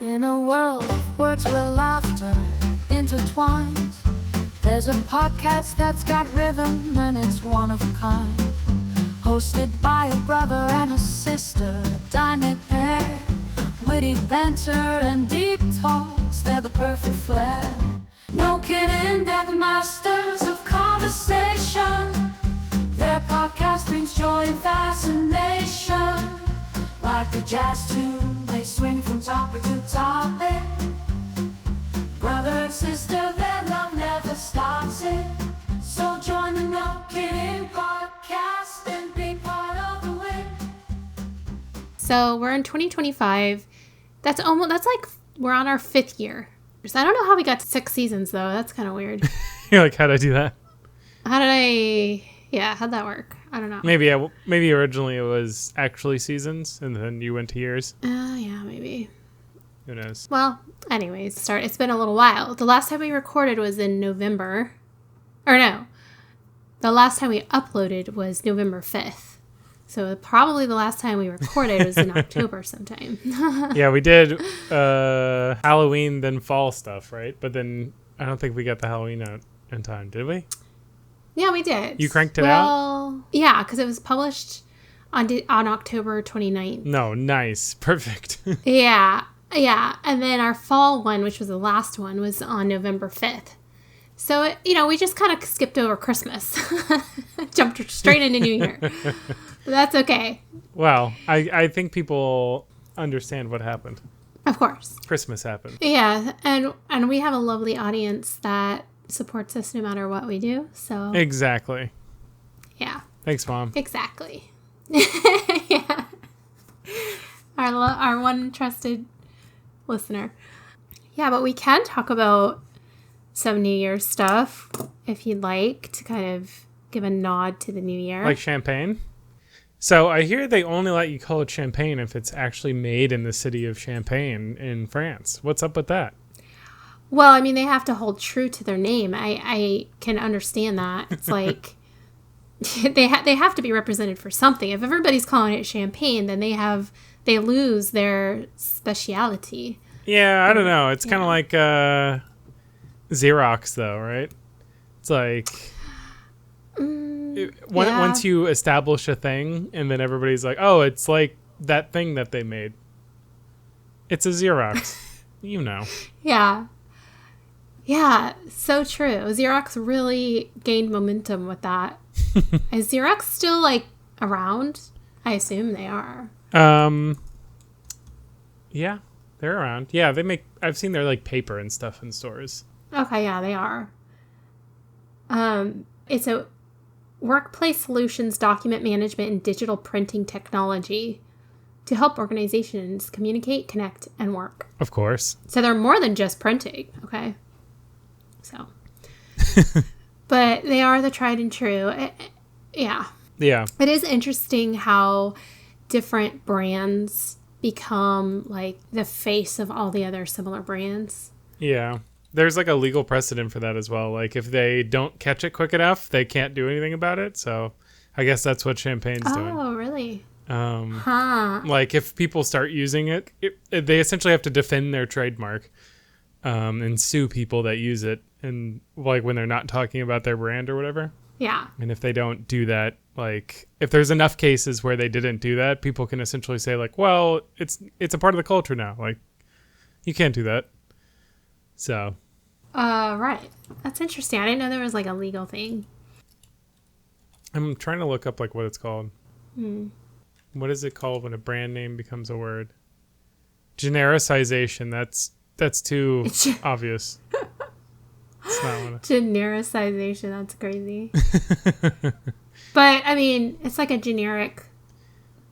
In a world of words where laughter intertwines, there's a podcast that's got rhythm and it's one of a kind. Hosted by a brother and a sister, a dynamic pair. Witty banter and deep talks, they're the perfect flair. No kidding, they're the masters of conversation. Their podcast brings joy and fascination. Like a jazz tune, they swing from topic to topic. Brother and sister, their love never stops it. So join the No Kidding podcast and be part of the win. So we're in 2025. That's like we're on our 5th year. I don't know how we got to 6 seasons though. That's kind of weird. You're like, how'd I do that? How'd that work? I don't know. Maybe originally it was actually seasons and then you went to years. Yeah, maybe. Who knows? Well, anyways, it's been a little while. The last time we recorded was in November. Or no. The last time we uploaded was November 5th. So probably the last time we recorded was in October sometime. Yeah, we did Halloween, then fall stuff, right? But then I don't think we got the Halloween out in time, did we? Yeah, we did. You cranked it out? Well, yeah, because it was published on October 29th. No, nice. Perfect. Yeah. And then our fall one, which was the last one, was on November 5th. So, we just kind of skipped over Christmas. Jumped straight into New Year. But that's okay. Well, I think people understand what happened. Of course. Christmas happened. Yeah, and we have a lovely audience that supports us no matter what we do. So Exactly. Yeah. Thanks, Mom. Exactly. Yeah. Our one trusted listener. Yeah, but we can talk about some New Year's stuff if you'd like to kind of give a nod to the new year. Like champagne? So I hear they only let you call it champagne if it's actually made in the city of Champagne in France. What's up with that? Well, I mean, they have to hold true to their name. I can understand that. It's like they have to be represented for something. If everybody's calling it champagne, then they lose their speciality. Yeah, I don't know. It's kind of like Xerox, though, right? It's like once you establish a thing, and then everybody's like, "Oh, it's like that thing that they made." It's a Xerox, Yeah. Yeah, so true. Xerox really gained momentum with that. Is Xerox still around? I assume they are. Yeah, they're around. Yeah, I've seen their paper and stuff in stores. Okay, yeah, they are. It's a workplace solutions, document management, and digital printing technology to help organizations communicate, connect, and work. Of course. So they're more than just printing, okay? So, but they are the tried and true. Yeah. Yeah. It is interesting how different brands become the face of all the other similar brands. Yeah. There's a legal precedent for that as well. If they don't catch it quick enough, they can't do anything about it. So I guess that's what Champagne's doing. Oh, really? If people start using it, they essentially have to defend their trademark and sue people that use it. And when they're not talking about their brand or whatever. Yeah. And if they don't do that, if there's enough cases where they didn't do that, people can essentially say well, it's a part of the culture now. You can't do that. So. Right. That's interesting. I didn't know there was a legal thing. I'm trying to look up what it's called. What is it called when a brand name becomes a word? Genericization. That's too obvious. It's not one. Genericization. That's crazy. But I mean, it's a generic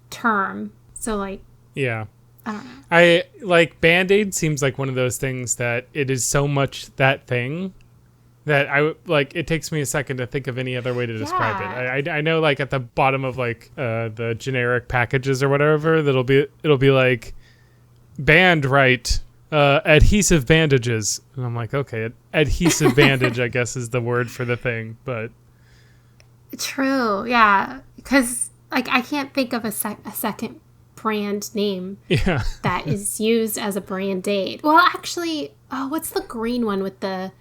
term. So yeah. I don't know. Band-Aid seems like one of those things that it is so much that thing that it takes me a second to think of any other way to describe it. I know at the bottom of the generic packages or whatever, it'll be band right, adhesive bandages. And I'm okay, adhesive bandage I guess is the word for the thing, but true. Yeah. Because I can't think of a second brand name Yeah. that is used as a brand aid. Well, actually, what's the green one with the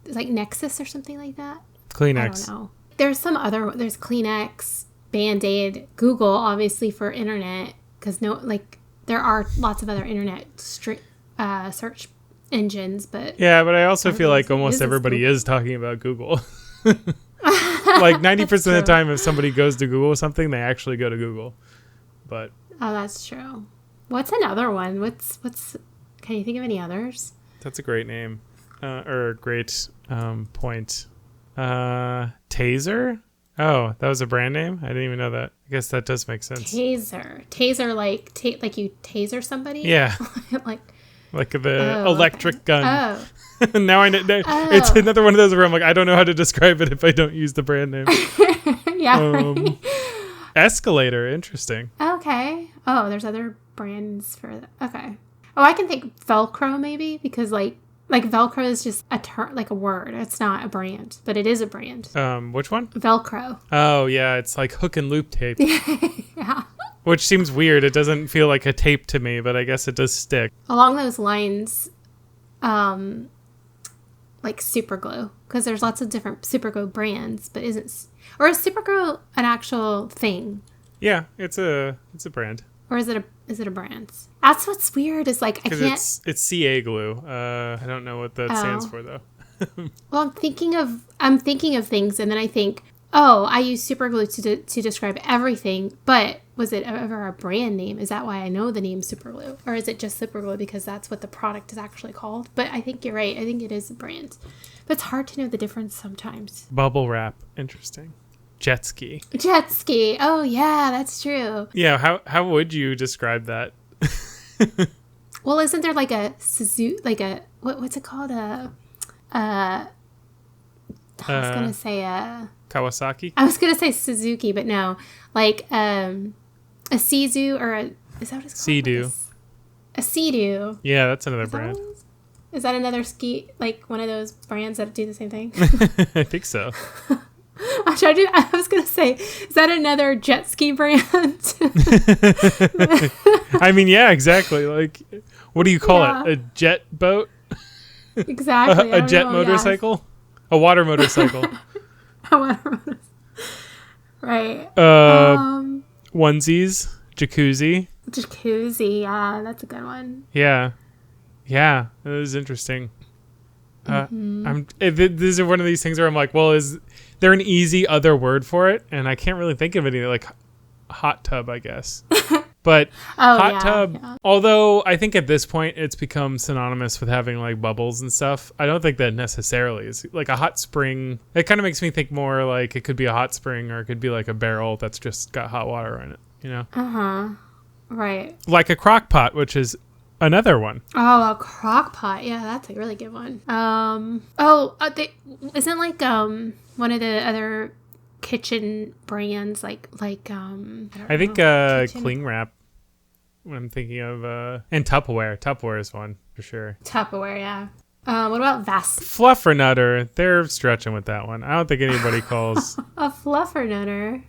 like Nexus or something like that? Kleenex. I don't know. There's Kleenex, Band-Aid, Google, obviously for internet, because there are lots of other internet search engines, but Yeah, but I also feel like almost everybody is talking about Google. Like 90% of the time, if somebody goes to Google something, they actually go to Google. But that's true. What's another one? What's? Can you think of any others? that's a great name, or great point. Taser. Oh, that was a brand name? I didn't even know that. I guess that does make sense. Taser, like you taser somebody? Yeah. Like the electric gun. Oh. Now I know. It's another one of those where I'm like, I don't know how to describe it if I don't use the brand name. Yeah. Right. Escalator. Interesting. Okay. Oh, there's other brands for that. Okay. Oh, I can think Velcro maybe, because like Velcro is just a term, like a word. It's not a brand, but it is a brand. Which one? Velcro. Oh yeah, it's like hook and loop tape. Yeah. Which seems weird. It doesn't feel like a tape to me, but I guess it does stick. Along those lines, like super glue, because there's lots of different super glue brands, but is super glue an actual thing? Yeah, it's a brand. Or is it a brand? That's what's weird. Is like I can't. It's CA glue. I don't know what that stands for though. Well, I'm thinking of things, and then I think, oh, I use super glue to describe everything. But was it ever a brand name? Is that why I know the name super glue, or is it just super glue because that's what the product is actually called? But I think you're right. I think it is a brand. But it's hard to know the difference sometimes. Bubble wrap. Interesting. Jet ski. Oh yeah, that's true. Yeah. How would you describe that? Well, isn't there like a Suzuki, like a what's it called? I was gonna say Kawasaki. I was gonna say Suzuki, but no, like a Sea-Doo or is that what it's called? Sea-Doo. A Sea-Doo. Yeah, that's another brand. Is that another ski, like one of those brands that do the same thing? I think so. I was gonna say, is that another jet ski brand? I mean, yeah, exactly. Like, what do you call it? A jet boat? Exactly. A jet motorcycle? Yeah. A water motorcycle. A water motorcycle. Right. Onesies, jacuzzi. Yeah, that's a good one. Yeah, that is interesting. These are one of these things where I'm like, well, is there an easy other word for it? And I can't really think of any. Like hot tub, I guess. But hot tub, although I think at this point it's become synonymous with having like bubbles and stuff, I don't think that necessarily is. Like a hot spring, it kind of makes me think more like it could be a hot spring or it could be like a barrel that's just got hot water in it, you know? Right. Like a crock pot, which is another one. Oh, a crock pot. Yeah, that's a really good one. Isn't like one of the other kitchen brands like I think cling wrap. I'm thinking of and Tupperware. Tupperware is one for sure. Tupperware, yeah. What about Fluffernutter? They're stretching with that one. I don't think anybody calls a Fluffernutter.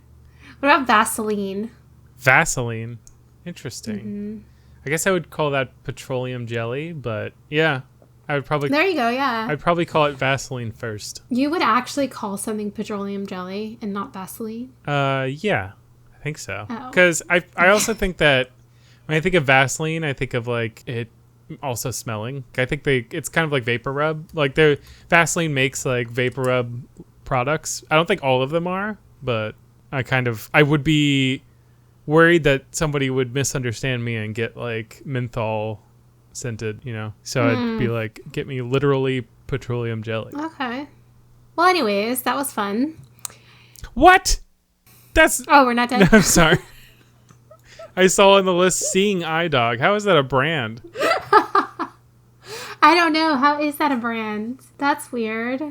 What about Vaseline? Vaseline. Interesting. Mm-hmm. I guess I would call that petroleum jelly, but yeah, I would probably. There you go. Yeah. I'd probably call it Vaseline first. You would actually call something petroleum jelly and not Vaseline? Yeah, I think so. Because I also think that when I think of Vaseline, I think of like it also smelling. I think it's kind of like vapor rub. Like Vaseline makes like vapor rub products. I don't think all of them are, but I would be worried that somebody would misunderstand me and get like menthol scented, you know? So I'd be like, get me literally petroleum jelly. Okay. Well, anyways, that was fun. What? Oh, we're not done? No, I'm sorry. I saw on the list Seeing Eye Dog. How is that a brand? I don't know. How is that a brand? That's weird.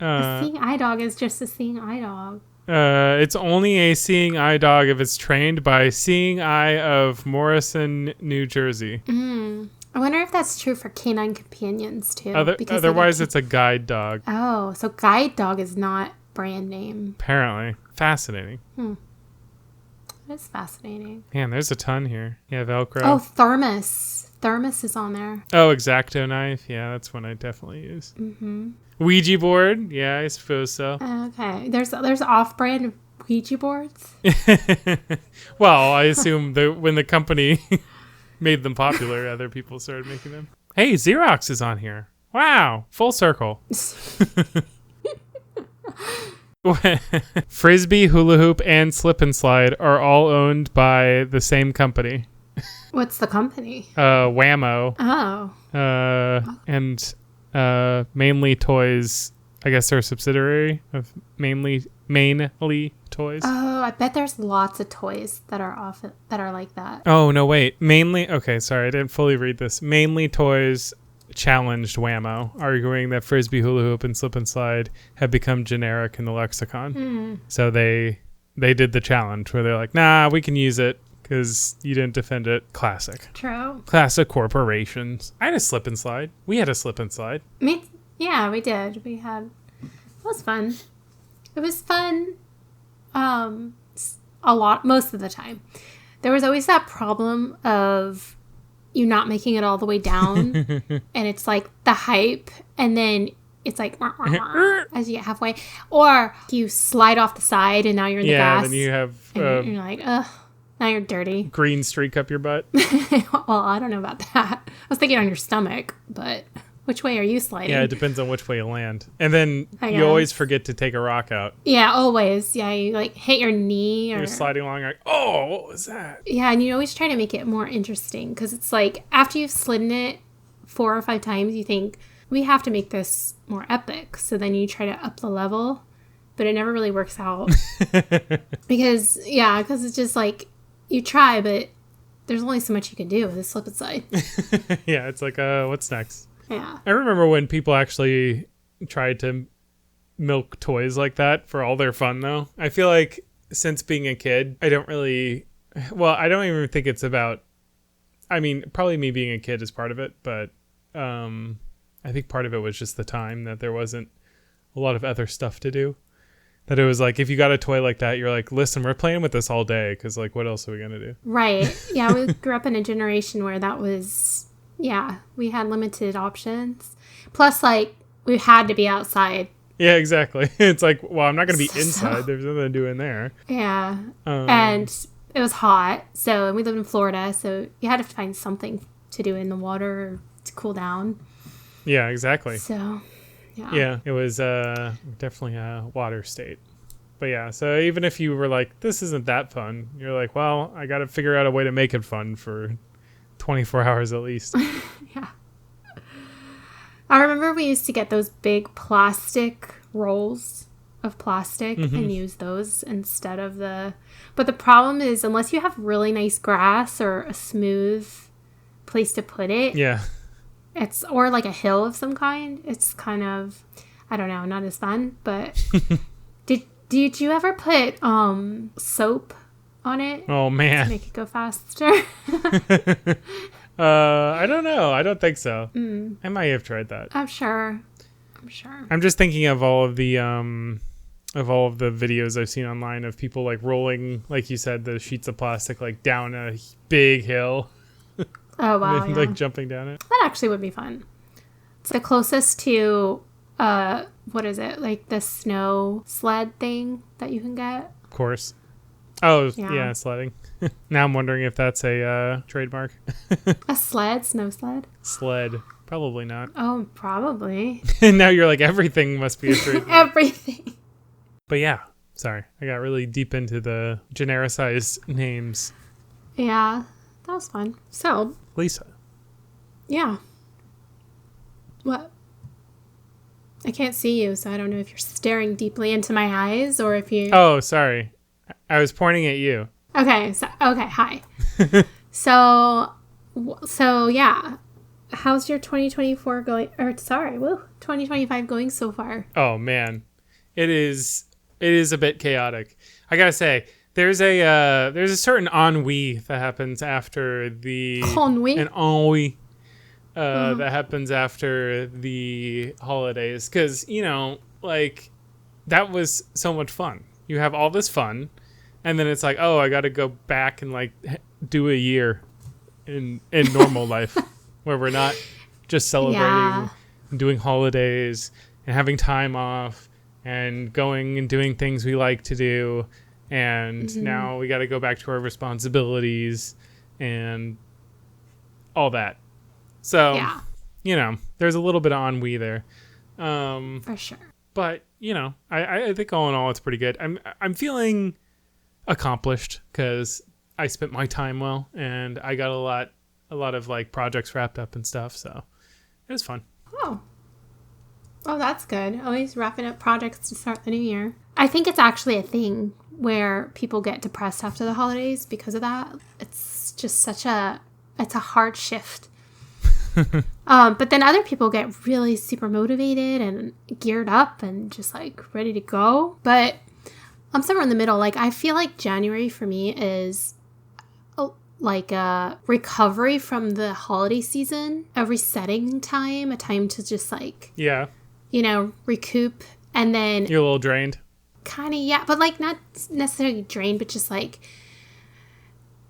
A Seeing Eye Dog is just a Seeing Eye Dog. It's only a Seeing Eye Dog if it's trained by Seeing Eye of Morrison, New Jersey. I wonder if that's true for canine companions too. Otherwise, it's a guide dog. Oh, so guide dog is not brand name. Apparently. Fascinating. That's fascinating. Man, there's a ton here. Yeah, Velcro. Oh, thermos. Thermos is on there. Oh, X-Acto knife. Yeah, that's one I definitely use. Mm-hmm. Ouija board. Yeah, I suppose so. Okay. There's off-brand Ouija boards. Well, I assume when the company made them popular, other people started making them. Hey, Xerox is on here. Wow, full circle. Frisbee, hula hoop, and slip and slide are all owned by the same company. What's the company? Whammo. Oh. And Mainly Toys. I guess they're a subsidiary of Mainly Toys. Oh, I bet there's lots of toys that are like that. Oh no, wait. Okay, sorry, I didn't fully read this. Mainly Toys challenged Whammo, arguing that Frisbee, hula hoop, and slip and slide have become generic in the lexicon. So they did the challenge where they're like, nah, we can use it because you didn't defend it. Classic. True. Classic corporations. I had a slip and slide. We had a slip and slide. Yeah, we did. It was fun. It was fun a lot, most of the time. There was always that problem of you not making it all the way down and it's like the hype and then it's like as you get halfway, or you slide off the side and now you're in the grass. Yeah, then you have and you're like, ugh, now you're dirty. Green streak up your butt. Well, I don't know about that. I was thinking on your stomach, but which way are you sliding? Yeah, it depends on which way you land. And then I you always forget to take a rock out. Yeah, always. Yeah, you like hit your knee. You're sliding along like, oh, what was that? Yeah, and you always try to make it more interesting because it's like after you've slidden it 4 or 5 times, you think, we have to make this more epic. So then you try to up the level, but it never really works out. because it's just like you try, but there's only so much you can do with a slip and slide. Yeah, it's like, what's next? Yeah. I remember when people actually tried to milk toys like that for all their fun, though. I feel like since being a kid, I don't even think it's about, I mean, probably me being a kid is part of it, but I think part of it was just the time that there wasn't a lot of other stuff to do. That it was like, if you got a toy like that, you're like, listen, we're playing with this all day, because like, what else are we going to do? Right. Yeah, we grew up in a generation where that was... Yeah, we had limited options. Plus, like, we had to be outside. Yeah, exactly. It's like, well, I'm not going to be inside. There's nothing to do in there. Yeah. And it was hot. So we lived in Florida. So you had to find something to do in the water to cool down. Yeah, exactly. So, yeah. Yeah, it was definitely a water state. But yeah, so even if you were like, this isn't that fun, you're like, well, I got to figure out a way to make it fun for 24 hours at least. Yeah. I remember we used to get those big plastic rolls of plastic and use those instead of but the problem is, unless you have really nice grass or a smooth place to put it, yeah, or like a hill of some kind, it's kind of, I don't know, not as fun. But did you ever put soap on it? Oh man, to make it go faster? I don't know. I don't think so. I might have tried that. I'm sure. I'm just thinking of all of the videos I've seen online of people like rolling, like you said, the sheets of plastic like down a big hill. Oh wow! And, yeah. like jumping down it. That actually would be fun. It's the closest to what is it, like the snow sled thing that you can get? Of course. Oh yeah, sledding. Now I'm wondering if that's a trademark. A snow sled? Sled. Probably not. Oh, probably. And now you're like, everything must be a trademark. Everything. But yeah, sorry. I got really deep into the genericized names. Yeah, that was fun. So. Lisa. Yeah. What? I can't see you, so I don't know if you're staring deeply into my eyes or if you... Oh, sorry. I was pointing at you. Okay, hi. So yeah. How's your 2024 going? Or 2025 going so far? Oh man, it is a bit chaotic. I gotta say, there's a certain ennui that happens after the ennui that happens after the holidays, because like that was so much fun. You have all this fun, And then it's like, oh, I got to go back and like do a year in normal life where we're not just celebrating and doing holidays and having time off and going and doing things we like to do. And now we got to go back to our responsibilities and all that. So, you know, there's a little bit of ennui there. For sure. But, you know, I think all in all, it's pretty good. I'm feeling accomplished because I spent my time well and I got a lot of like projects wrapped up and stuff. So it was fun. Oh, that's good. Always wrapping up projects to start the new year. I think it's actually a thing where people get depressed after the holidays because of that. It's just it's a hard shift. But then other people get really super motivated and geared up and just like ready to go. But I'm somewhere in the middle. Like, I feel like January for me is like a recovery from the holiday season, a resetting time, a time to just like, you know, recoup. And then you're a little drained. Kind of, but like not necessarily drained, but just like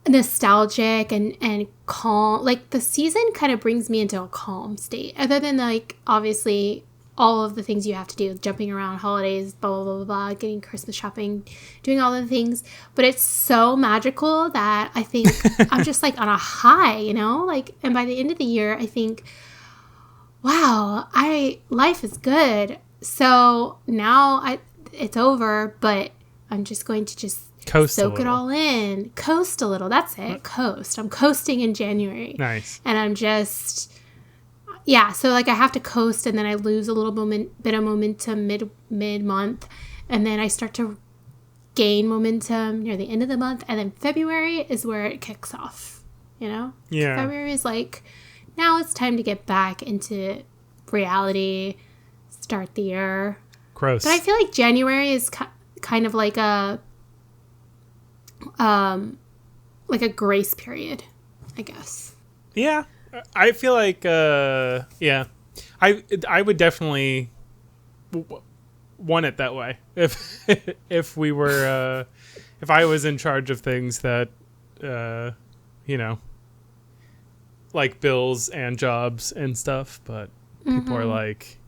nostalgic and calm. Like the season kind of brings me into a calm state, other than like obviously all of the things you have to do, jumping around holidays, blah blah blah blah, blah, getting Christmas shopping, doing all the things. But it's so magical that I think I'm just like on a high, you know, like. And by the end of the year, I think, wow, life is good. So now it's over, but I'm just going to just soak it all in. Coast a little. That's it. Coast. I'm coasting in January. Nice. And I'm just, so like I have to coast, and then I lose a little bit of momentum mid-month, and then I start to gain momentum near the end of the month, and then February is where it kicks off, you know? Yeah. February is like, now it's time to get back into reality, start the year. Gross. But I feel like January is kind of like a grace period, I guess. Yeah, I feel like I would definitely want it that way if we were if I was in charge of things that you know, like bills and jobs and stuff. But people are like,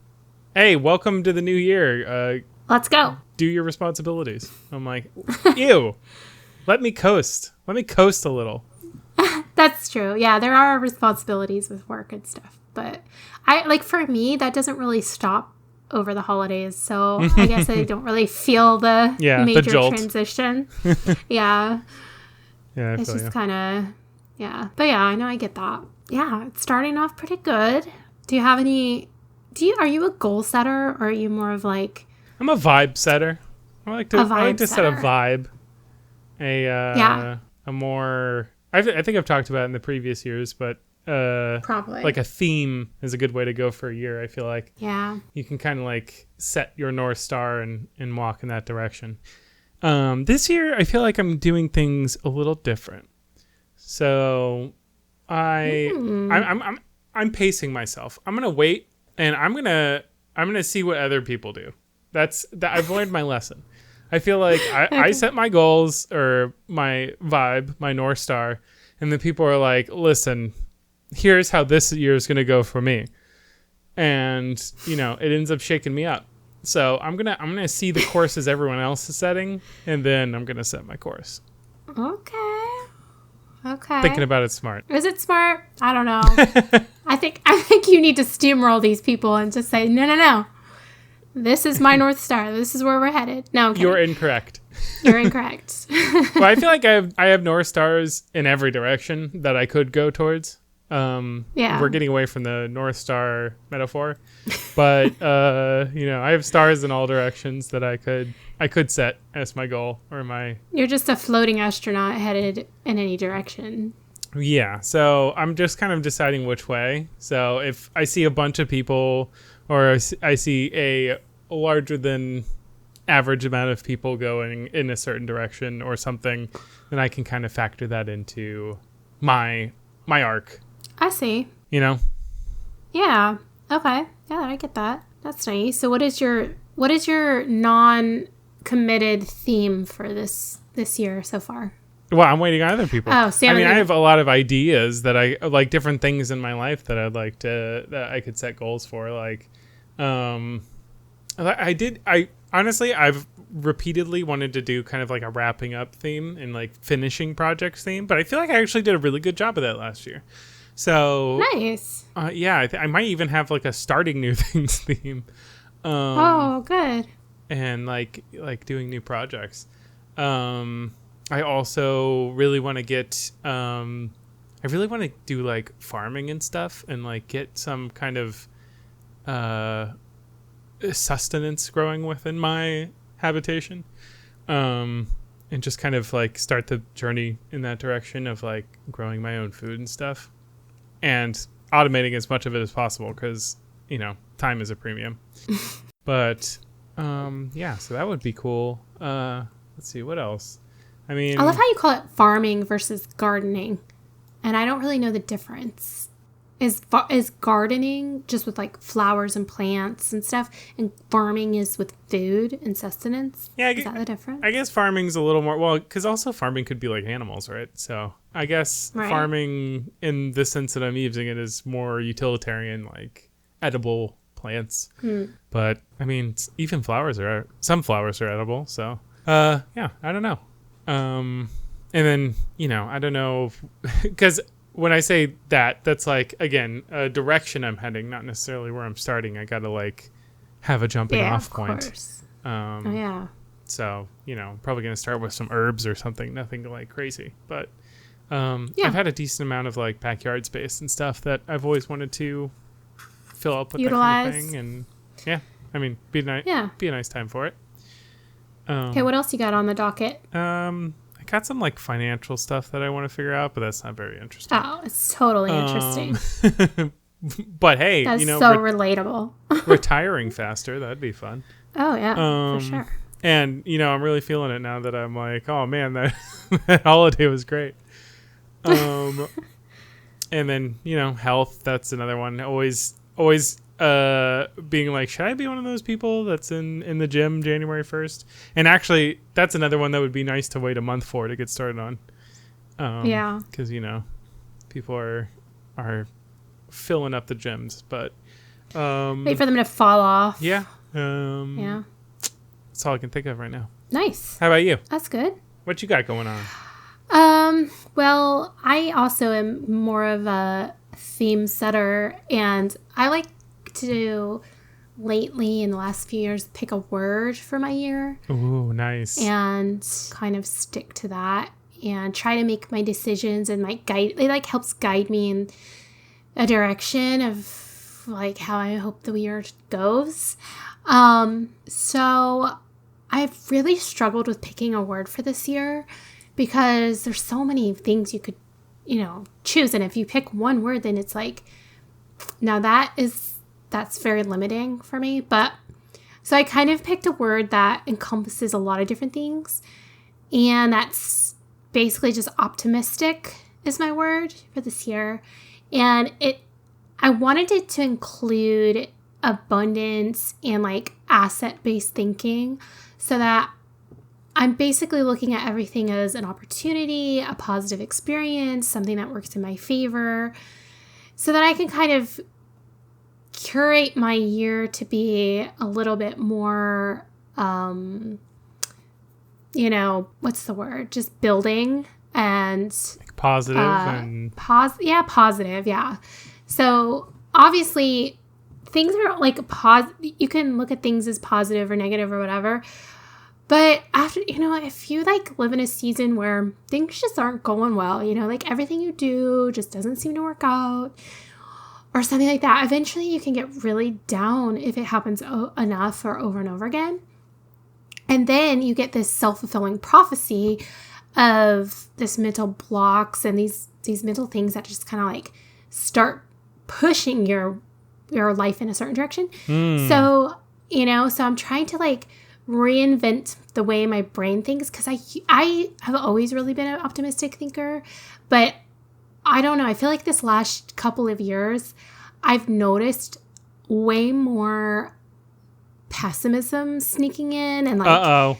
hey, welcome to the new year. Let's go. Do your responsibilities. I'm like, ew. Let me coast. Let me coast a little. That's true. Yeah, there are responsibilities with work and stuff. But for me, that doesn't really stop over the holidays. So I guess I don't really feel the major transition. Yeah. Yeah, it's just kind of, But yeah, I know, I get that. Yeah, it's starting off pretty good. Do you have any... Are you a goal setter, or are you more of like... I'm a vibe setter. I like to set a vibe. A more... I think I've talked about it in the previous years, but probably like a theme is a good way to go for a year, I feel like. Yeah. You can kind of like set your North Star and walk in that direction. This year, I feel like I'm doing things a little different. So I'm pacing myself. I'm gonna wait, and I'm gonna see what other people do. I've learned my lesson. I feel like I set my goals or my vibe, my North Star, and then people are like, listen, here's how this year is gonna go for me, and you know, it ends up shaking me up. So I'm gonna see the courses everyone else is setting, and then I'm gonna set my course. Okay. Thinking about it smart. Is it smart? I don't know. I think you need to steamroll these people and just say, no. This is my North Star. This is where we're headed. No, I'm kidding. You're incorrect. You're incorrect. Well, I feel like I have North Stars in every direction that I could go towards. We're getting away from the North Star metaphor, but you know, I have stars in all directions that I could set as my goal or my. You're just a floating astronaut headed in any direction. Yeah, so I'm just kind of deciding which way. So if I see a bunch of people, or I see a larger than average amount of people going in a certain direction or something, then I can kind of factor that into my arc. I see. You know? Yeah. Okay. Yeah, I get that. That's nice. So what is your committed theme for this year so far? Well, I'm waiting on other people. Oh, Sam. I mean, I have a lot of ideas that I like, different things in my life that I'd like that I could set goals for. Like, I honestly, I've repeatedly wanted to do kind of like a wrapping up theme and like finishing projects theme, but I feel like I actually did a really good job of that last year. So nice. Yeah, I might even have like a starting new things theme. Good. And like doing new projects. I also really want to get I really want to do like farming and stuff and like get some kind of sustenance growing within my habitation. And just kind of like start the journey in that direction of like growing my own food and stuff and automating as much of it as possible because, you know, time is a premium. But yeah, so that would be cool. Let's see, what else? I mean, I love how you call it farming versus gardening, and I don't really know the difference. Is gardening just with like flowers and plants and stuff, and farming is with food and sustenance? Yeah, is that the difference? I guess farming's a little more, well, because also farming could be like animals, right? So I guess farming in the sense that I'm using it is more utilitarian, like edible plants. But I mean, even some flowers are edible. So yeah, I don't know. And then, you know, I don't know, because when I say that, that's like, again, a direction I'm heading, not necessarily where I'm starting. I gotta like have a jumping off point. Course. Yeah. So, you know, probably gonna start with some herbs or something, nothing like crazy, but I've had a decent amount of like backyard space and stuff that I've always wanted to fill up with utilize. That kind of thing. And yeah, I mean, be a nice time for it. Okay, what else you got on the docket? I got some like financial stuff that I want to figure out, but that's not very interesting. Oh, it's totally interesting. But hey, that's you know, so relatable. Retiring faster, that'd be fun. Oh yeah, for sure. And you know, I'm really feeling it now that I'm like, oh man, that holiday was great. And then, you know, health, that's another one. Always being like, should I be one of those people that's in the gym January 1st? And actually, that's another one that would be nice to wait a month for to get started on. Yeah. Because, you know, people are filling up the gyms, but wait for them to fall off. Yeah. Yeah. That's all I can think of right now. Nice. How about you? That's good. What you got going on? Well, I also am more of a theme setter, and I like to lately in the last few years pick a word for my year. Ooh, nice. And kind of stick to that and try to make my decisions and my guide. It like helps guide me in a direction of like how I hope the year goes. So I've really struggled with picking a word for this year because there's so many things you could, you know, choose. And if you pick one word, then it's like, now that's very limiting for me. But so I kind of picked a word that encompasses a lot of different things. And that's basically just optimistic is my word for this year. And I wanted it to include abundance and like asset-based thinking so that I'm basically looking at everything as an opportunity, a positive experience, something that works in my favor, so that I can kind of curate my year to be a little bit more, you know, what's the word? Just building and like positive and positive. Yeah. So obviously things are like you can look at things as positive or negative or whatever. But after, you know, if you like live in a season where things just aren't going well, you know, like everything you do just doesn't seem to work out or something like that, eventually you can get really down if it happens enough or over and over again. And then you get this self-fulfilling prophecy of this mental blocks and these mental things that just kind of like start pushing your life in a certain direction. So, you know, so I'm trying to like reinvent the way my brain thinks because I have always really been an optimistic thinker, but I don't know. I feel like this last couple of years, I've noticed way more pessimism sneaking in and like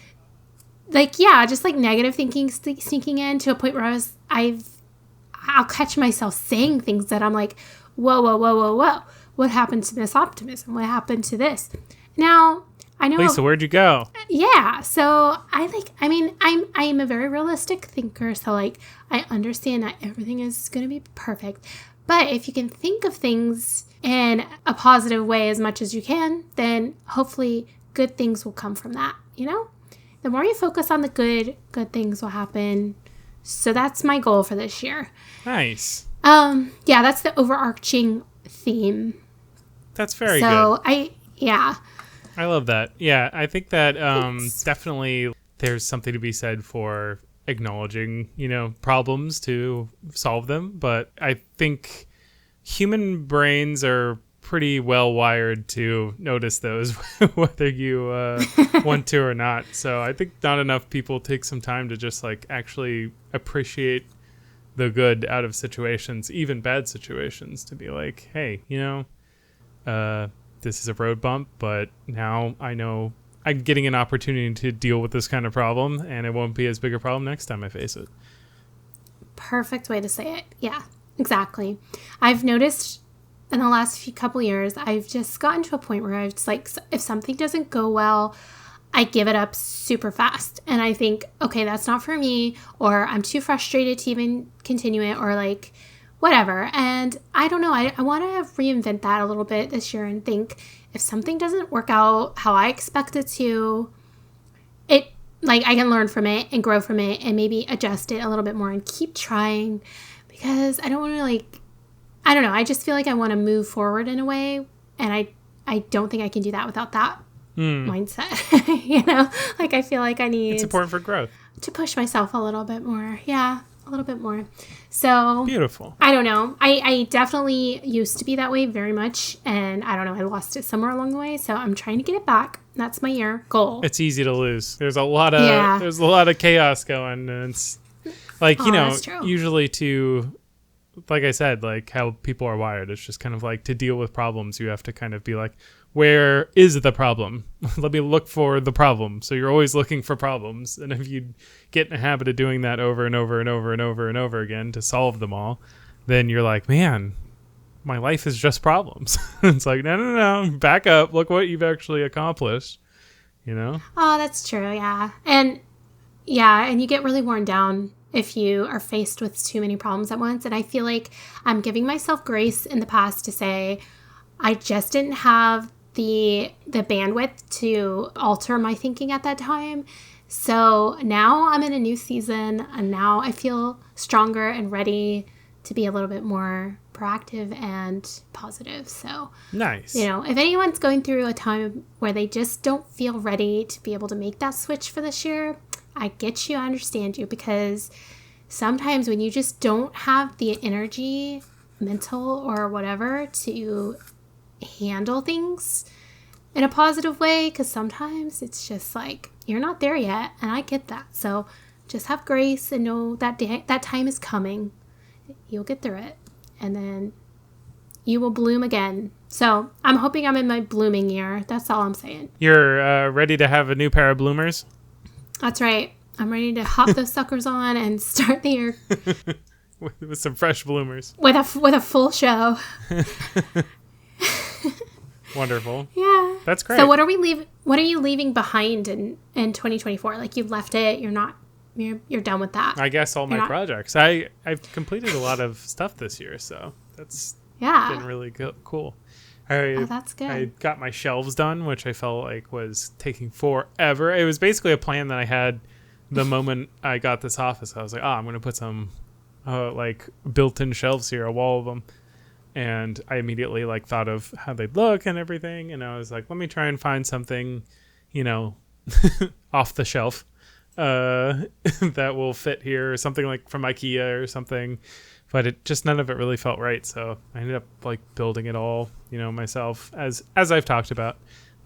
like, yeah, just like negative thinking sneaking in to a point where I'll catch myself saying things that I'm like, whoa, whoa, whoa, whoa, whoa. What happened to this optimism? What happened to this? Now, I know. Lisa, where'd you go? Yeah. So I'm a very realistic thinker. So like, I understand that everything is going to be perfect. But if you can think of things in a positive way as much as you can, then hopefully good things will come from that. You know, the more you focus on the good things will happen. So that's my goal for this year. Nice. Yeah, that's the overarching theme. That's very good. So I love that. Yeah, I think that definitely there's something to be said for acknowledging, problems to solve them. But I think human brains are pretty well wired to notice those, whether you want to or not. So I think not enough people take some time to just like actually appreciate the good out of situations, even bad situations, to be like, hey, this is a road bump, but now I know I'm getting an opportunity to deal with this kind of problem, and it won't be as big a problem next time I face it. Perfect way to say it. Yeah, exactly. I've noticed in the last couple years, I've just gotten to a point where it's like, if something doesn't go well, I give it up super fast. And I think, okay, that's not for me, or I'm too frustrated to even continue it, or like whatever. And I don't know. I want to reinvent that a little bit this year and think if something doesn't work out how I expect it to, I can learn from it and grow from it and maybe adjust it a little bit more and keep trying, because I don't want to I don't know. I just feel like I want to move forward in a way. And I don't think I can do that without that mindset. I feel like I need... It's important for growth. To push myself a little bit more. Yeah, a little bit more. So... Beautiful. I don't know. I definitely used to be that way very much. And I don't know. I lost it somewhere along the way. So I'm trying to get it back. That's my year goal. It's easy to lose. There's a lot of chaos going. And it's like, that's true. usually to... Like I said, like how people are wired, it's just kind of like to deal with problems, you have to kind of be like, where is the problem? Let me look for the problem. So you're always looking for problems. And if you get in a habit of doing that over and over and over and over and over again to solve them all, then you're like, man, my life is just problems. It's like, no, back up. Look what you've actually accomplished, Oh, that's true. Yeah. And you get really worn down if you are faced with too many problems at once. And I feel like I'm giving myself grace in the past to say, I just didn't have the bandwidth to alter my thinking at that time. So now I'm in a new season, and now I feel stronger and ready to be a little bit more proactive and positive. So nice. If anyone's going through a time where they just don't feel ready to be able to make that switch for this year, I get you, I understand you, because sometimes when you just don't have the energy, mental or whatever, to handle things in a positive way, because sometimes it's just like, you're not there yet, and I get that. So just have grace and know that that time is coming. You'll get through it, and then you will bloom again. So I'm hoping I'm in my blooming year. That's all I'm saying. You're ready to have a new pair of bloomers? That's right. I'm ready to hop those suckers on and start the year with some fresh bloomers. With a full show. Wonderful. Yeah. That's great. So what are you leaving behind in 2024? Like, you've left it, you're done with that. I guess all my projects. I've completed a lot of stuff this year, so that's been really cool. That's good. I got my shelves done, which I felt like was taking forever. It was basically a plan that I had the moment I got this office. I was like, I'm going to put some built-in shelves here, a wall of them. And I immediately thought of how they'd look and everything. And I was like, let me try and find something, off the shelf that will fit here, or something like from IKEA or something. But none of it really felt right. So I ended up building it all, myself, as I've talked about.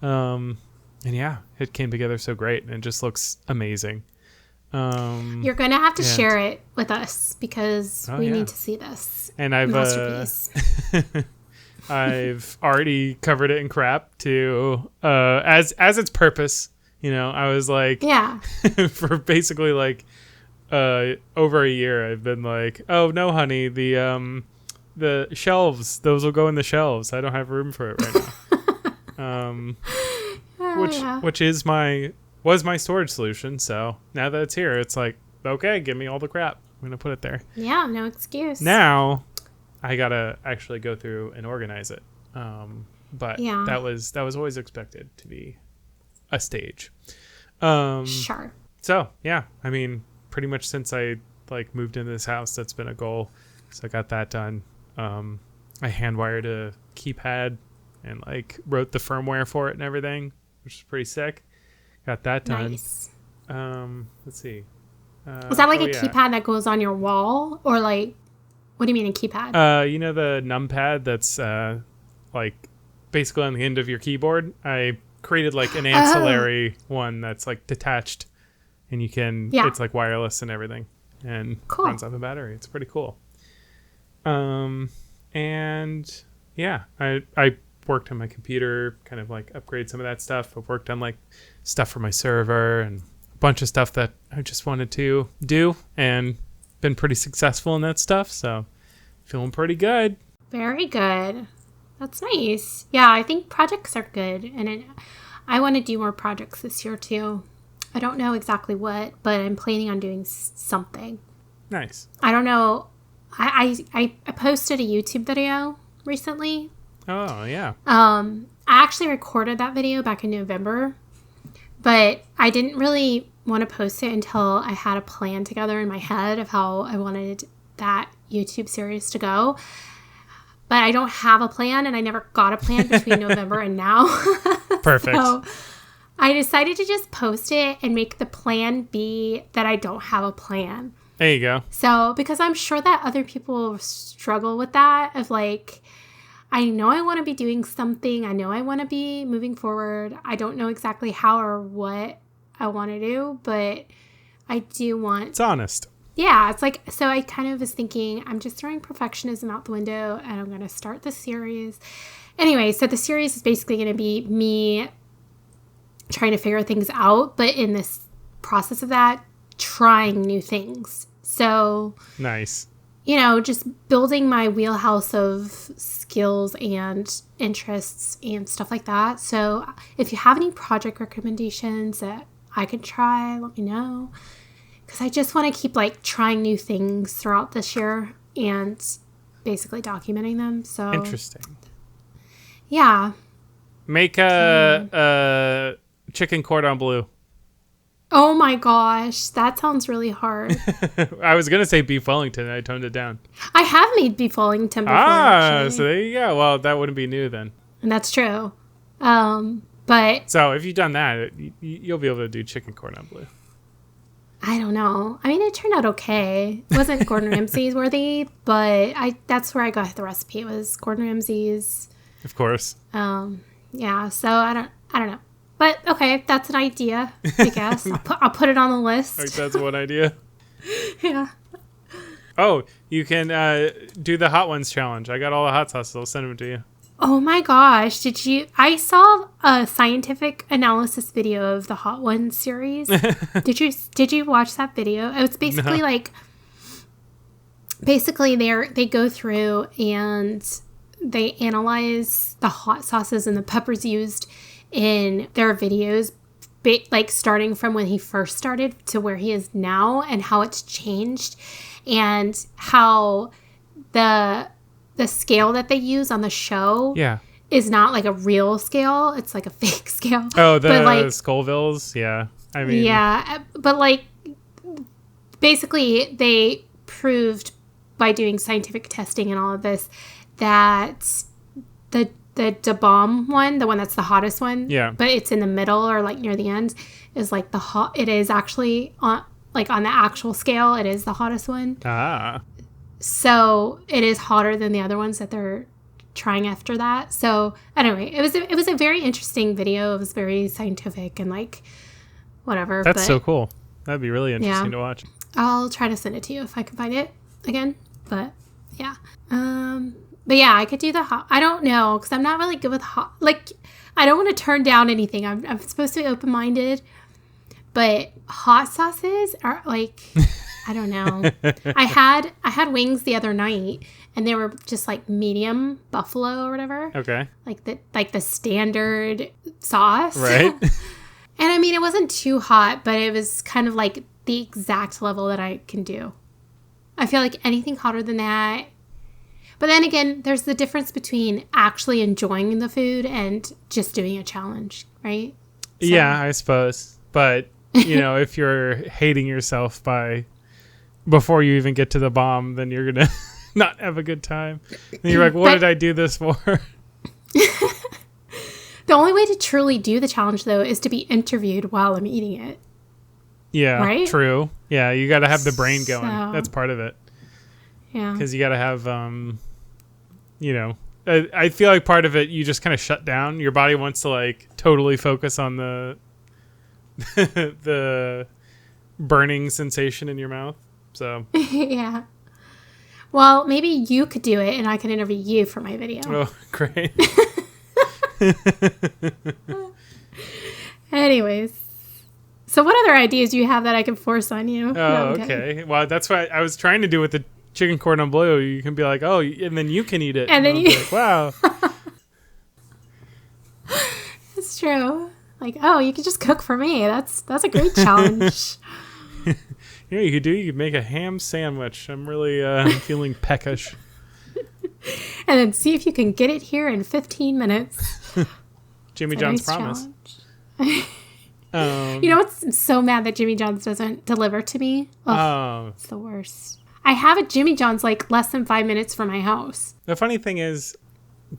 And yeah, it came together so great, and it just looks amazing. You're going to have to share it with us, because we need to see this. And I've I've already covered it in crap to as its purpose I was like, Yeah. for basically like over a year, I've been like, oh no, honey, the shelves, those will go in the shelves. I don't have room for it right now. Which was my storage solution. So now that it's here, it's like, okay, give me all the crap. I'm gonna put it there. Yeah, no excuse. Now I gotta actually go through and organize it. But Yeah. that was always expected to be a stage. Sure. So yeah, I mean, pretty much since I like moved into this house, that's been a goal. So I got that done. I hand wired a keypad and like wrote the firmware for it and everything, which is pretty sick. Got that done. Nice. Let's see. Was that like a keypad that goes on your wall, or like, what do you mean a keypad? The numpad that's like basically on the end of your keyboard. I created like an ancillary one that's like detached, and you can. Yeah. It's like wireless and everything, and runs off a battery. It's pretty cool. And yeah, I worked on my computer, kind of like upgrade some of that stuff. I've worked on like stuff for my server and a bunch of stuff that I just wanted to do, and been pretty successful in that stuff. So feeling pretty good. Very good. That's nice. Yeah, I think projects are good. And I want to do more projects this year too. I don't know exactly what, but I'm planning on doing something. Nice. I don't know. I posted a YouTube video recently. Oh, yeah. I actually recorded that video back in November, but I didn't really want to post it until I had a plan together in my head of how I wanted that YouTube series to go. But I don't have a plan, and I never got a plan between November and now. Perfect. So I decided to just post it and make the plan be that I don't have a plan. There you go. So, because I'm sure that other people struggle with that of like, I know I want to be doing something. I know I want to be moving forward. I don't know exactly how or what I want to do, but I do want... It's honest. Yeah, it's like, so I kind of was thinking, I'm just throwing perfectionism out the window and I'm going to start the series. Anyway, so the series is basically going to be me trying to figure things out, but in this process of that, trying new things. So nice. Just building my wheelhouse of skills and interests and stuff like that. So if you have any project recommendations that I could try, let me know. Because I just want to keep like trying new things throughout this year and basically documenting them. So interesting. Yeah. Make a chicken cordon bleu. Oh my gosh, that sounds really hard. I was going to say beef Wellington, and I toned it down. I have made beef Wellington before, actually. So there you go. Well, that wouldn't be new then. And that's true. But... So if you've done that, you'll be able to do chicken cordon bleu. I don't know. I mean, it turned out okay. It wasn't Gordon Ramsay's worthy, but that's where I got the recipe. It was Gordon Ramsay's. Of course. Yeah, so I don't know. But okay, that's an idea, I guess. I'll put it on the list. Like that's one idea. Yeah. Oh, you can do the Hot Ones challenge. I got all the hot sauces. I'll send them to you. Oh my gosh, I saw a scientific analysis video of the Hot Ones series. Did you watch that video? It was basically they go through and they analyze the hot sauces and the peppers used in their videos, like starting from when he first started to where he is now and how it's changed and how the scale that they use on the show is not like a real scale. It's like a fake scale. Oh, the Scovilles? Yeah. I mean... Yeah, but like basically they proved by doing scientific testing and all of this that the Da Bomb one, the one that's the hottest one, but it's in the middle or like near the end, is like it is actually on the actual scale, it is the hottest one. So it is hotter than the other ones that they're trying after that. So anyway, it was a very interesting video. It was very scientific and like whatever. That's so cool. That'd be really interesting to watch. I'll try to send it to you if I can find it again. But yeah. But yeah, I could do the hot. I don't know, because I'm not really good with hot. Like, I don't want to turn down anything. I'm supposed to be open-minded. But hot sauces are like, I don't know. I had wings the other night, and they were just like medium buffalo or whatever. Okay. Like the standard sauce. Right. And I mean, it wasn't too hot, but it was kind of like the exact level that I can do. I feel like anything hotter than that. But then again, there's the difference between actually enjoying the food and just doing a challenge, right? So. Yeah, I suppose. But, you know, if you're hating yourself before you even get to the bomb, then you're going to not have a good time. And you're like, what did I do this for? The only way to truly do the challenge, though, is to be interviewed while I'm eating it. Yeah, right? True. Yeah, you got to have the brain going. So, that's part of it. Yeah. Because you got to have, you know, I feel like part of it, you just kind of shut down. Your body wants to, like, totally focus on the the burning sensation in your mouth. So. Yeah. Well, maybe you could do it, and I could interview you for my video. Oh, great. Anyways, so what other ideas do you have that I can force on you? Oh, No, okay. Well, that's what I was trying to do with the chicken cordon bleu. You can be like, oh, and then you can eat it. And then you... Like, wow. It's true. Like, oh, you could just cook for me. That's a great challenge. You know, you could make a ham sandwich. I'm really feeling peckish. And then see if you can get it here in 15 minutes. Jimmy John's promise. You know what's? I'm so mad that Jimmy John's doesn't deliver to me. Ugh, it's the worst. I have a Jimmy John's like less than 5 minutes from my house. The funny thing is,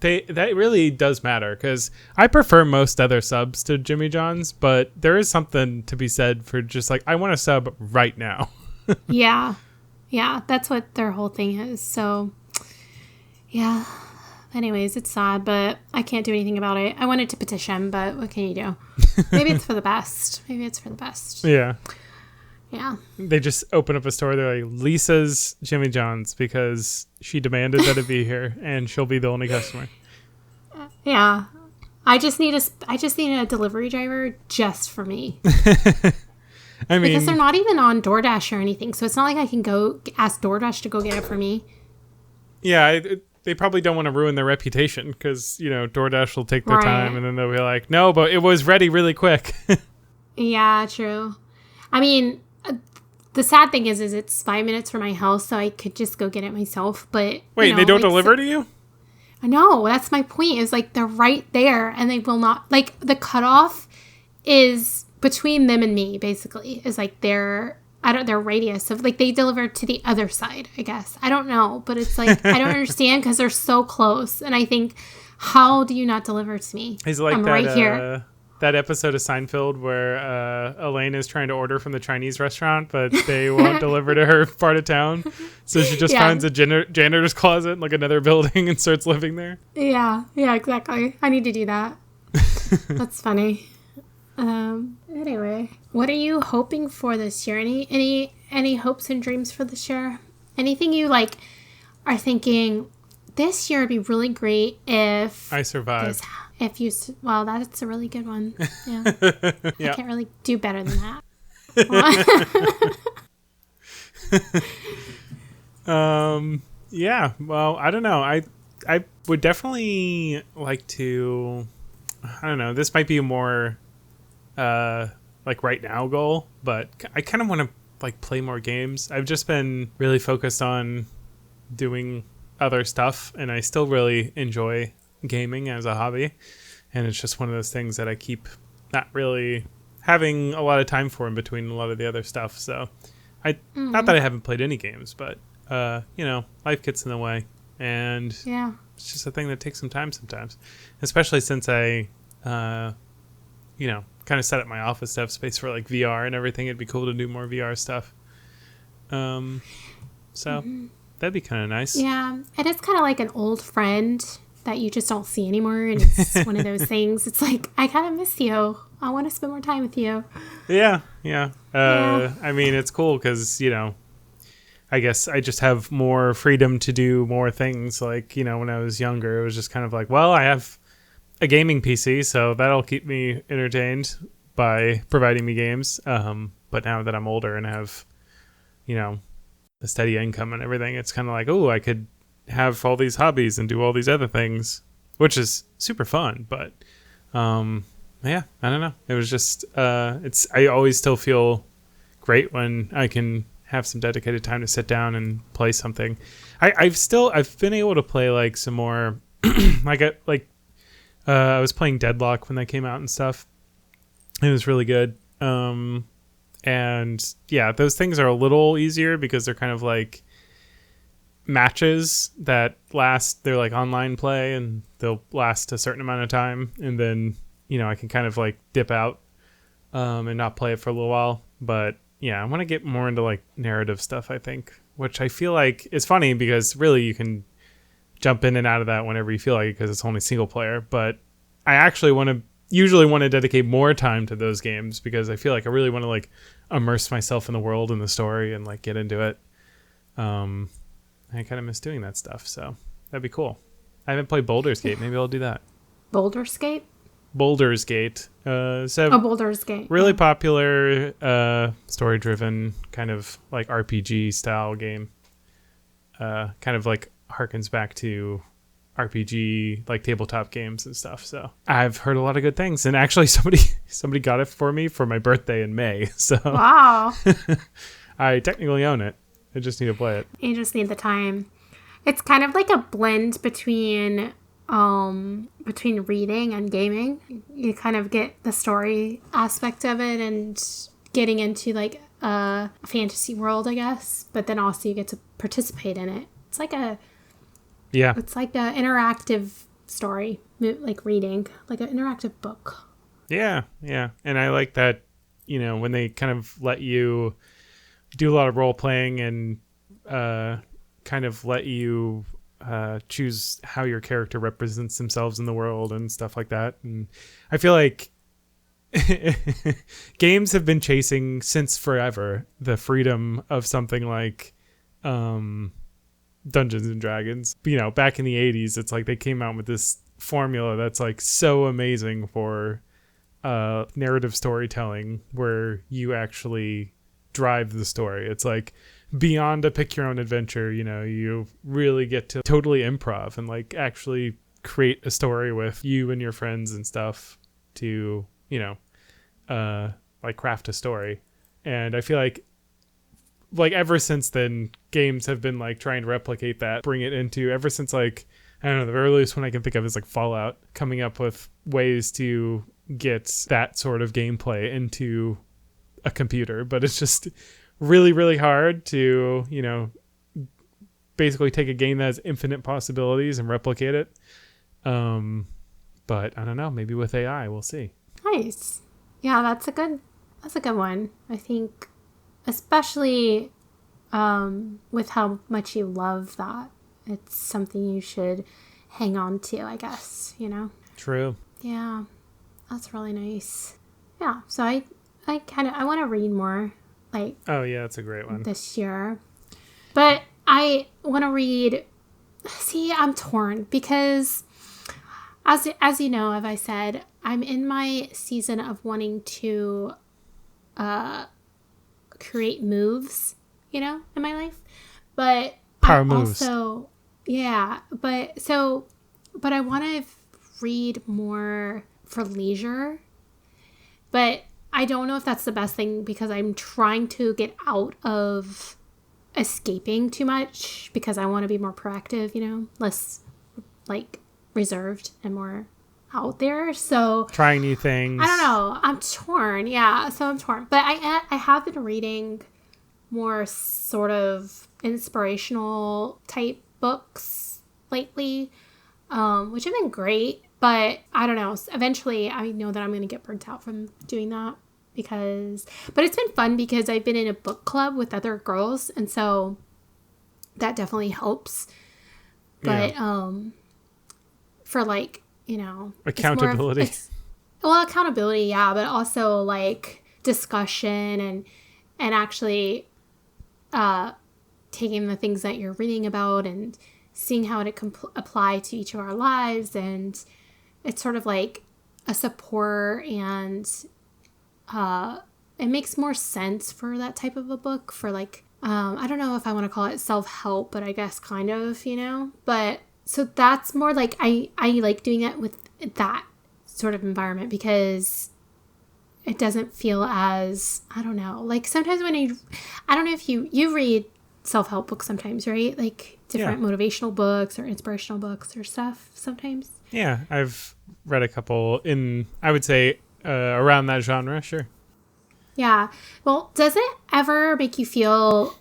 that really does matter, because I prefer most other subs to Jimmy John's, but there is something to be said for just like, I want a sub right now. Yeah, that's what their whole thing is. So, yeah. Anyways, it's sad, but I can't do anything about it. I wanted to petition, but what can you do? Maybe it's for the best. Yeah. Yeah. They just open up a store. They're like, Lisa's Jimmy John's, because she demanded that it be here, and she'll be the only customer. Yeah. I just need a delivery driver just for me. I mean, because they're not even on DoorDash or anything, so it's not like I can go ask DoorDash to go get it for me. Yeah, they probably don't want to ruin their reputation, because, you know, DoorDash will take their time, and then they'll be like, no, but it was ready really quick. Yeah, true. I mean, the sad thing is it's 5 minutes from my house, so I could just go get it myself. But wait, they don't deliver to you? I know, that's my point. Is like they're right there, and they will not, like, the cutoff is between them and me. Basically, is like their radius of, like, they deliver to the other side. I guess I don't know, but it's like I don't understand, because they're so close, and I think, how do you not deliver to me? He's like, I'm that, right here. That episode of Seinfeld where Elaine is trying to order from the Chinese restaurant, but they won't deliver to her part of town. So she just finds a janitor's closet in like another building and starts living there. Yeah, exactly. I need to do that. That's funny. Anyway, what are you hoping for this year? Any hopes and dreams for this year? Anything you like are thinking this year would be really great if I survive. Well, that's a really good one. Yeah. Yeah. I can't really do better than that. Yeah. Well, I don't know. I would definitely like to. I don't know. This might be a more like right now goal, but I kind of want to like play more games. I've just been really focused on doing other stuff, and I still really enjoy gaming as a hobby, and it's just one of those things that I keep not really having a lot of time for in between a lot of the other stuff. So not that I haven't played any games, but you know, life gets in the way, and it's just a thing that takes some time sometimes, especially since I you know, kind of set up my office to have space for like VR and everything. It'd be cool to do more VR stuff. So that'd be kind of nice. Yeah, and it's kind of like an old friend that you just don't see anymore, and it's one of those things. It's like, I kind of miss you. I want to spend more time with you. Yeah. I mean, it's cool because, you know, I guess I just have more freedom to do more things. Like, when I was younger, it was just kind of like, well, I have a gaming PC, so that'll keep me entertained by providing me games. But now that I'm older and have, a steady income and everything, it's kind of like, oh, I could have all these hobbies and do all these other things, which is super fun. But yeah, I don't know. It was just I always still feel great when I can have some dedicated time to sit down and play something. I've been able to play like some more I was playing Deadlock when that came out and stuff. It was really good. And yeah, those things are a little easier because they're kind of like matches that last. They're like online play and they'll last a certain amount of time. And then, I can kind of like dip out and not play it for a little while. But yeah, I want to get more into like narrative stuff, I think, which I feel like is funny because really you can jump in and out of that whenever you feel like it because it's only single player. But I actually usually want to dedicate more time to those games because I feel like I really want to like immerse myself in the world and the story and like get into it. I kind of miss doing that stuff, so that'd be cool. I haven't played Baldur's Gate. Maybe I'll do that. Baldur's Gate? Baldur's Gate. Baldur's Gate. Really popular, story-driven kind of like RPG style game. Kind of like harkens back to RPG like tabletop games and stuff. So I've heard a lot of good things, and actually somebody got it for me for my birthday in May. So wow. I technically own it. I just need to play it. You just need the time. It's kind of like a blend between reading and gaming. You kind of get the story aspect of it and getting into like a fantasy world, I guess, but then also you get to participate in it. It's like an interactive story, like reading, like an interactive book. Yeah. And I like that, when they kind of let you do a lot of role playing and kind of let you choose how your character represents themselves in the world and stuff like that. And I feel like games have been chasing since forever the freedom of something like Dungeons and Dragons. Back in the 80s, it's like they came out with this formula that's like so amazing for narrative storytelling where you actually drive the story. It's like beyond a pick your own adventure. You really get to totally improv and like actually create a story with you and your friends and stuff to like craft a story. And I feel like ever since then games have been like trying to replicate that, bring it into, ever since like, I don't know, the earliest one I can think of is like Fallout, coming up with ways to get that sort of gameplay into a computer. But it's just really, really hard to, basically take a game that has infinite possibilities and replicate it. But I don't know, maybe with AI, we'll see. Nice. Yeah, that's a good one. I think especially with how much you love that, it's something you should hang on to, I guess, True. Yeah, that's really nice. Yeah, so I want to read more, like, oh yeah, that's a great one, this year. But I want to read, I'm torn because as you know, as I said, I'm in my season of wanting to create moves, in my life. But power moves. Also, yeah, but I want to read more for leisure. But I don't know if that's the best thing because I'm trying to get out of escaping too much because I want to be more proactive, less like reserved and more out there. So trying new things. I don't know. I'm torn. Yeah. So I'm torn. But I have been reading more sort of inspirational type books lately, which have been great. But I don't know. Eventually, I know that I'm going to get burnt out from doing that but it's been fun because I've been in a book club with other girls. And so that definitely helps. But, for like, accountability. Accountability, yeah, but also like discussion and actually taking the things that you're reading about and seeing how it can apply to each of our lives. And it's sort of like a support, and it makes more sense for that type of a book for like, I don't know if I want to call it self-help, but I guess kind of, but so that's more like, I like doing that with that sort of environment because it doesn't feel as, I don't know, like sometimes when I don't know if you read self-help books sometimes, right? Like different motivational books or inspirational books or stuff sometimes. Yeah, I've read a couple in, I would say, around that genre, sure. Yeah. Well, does it ever make you feel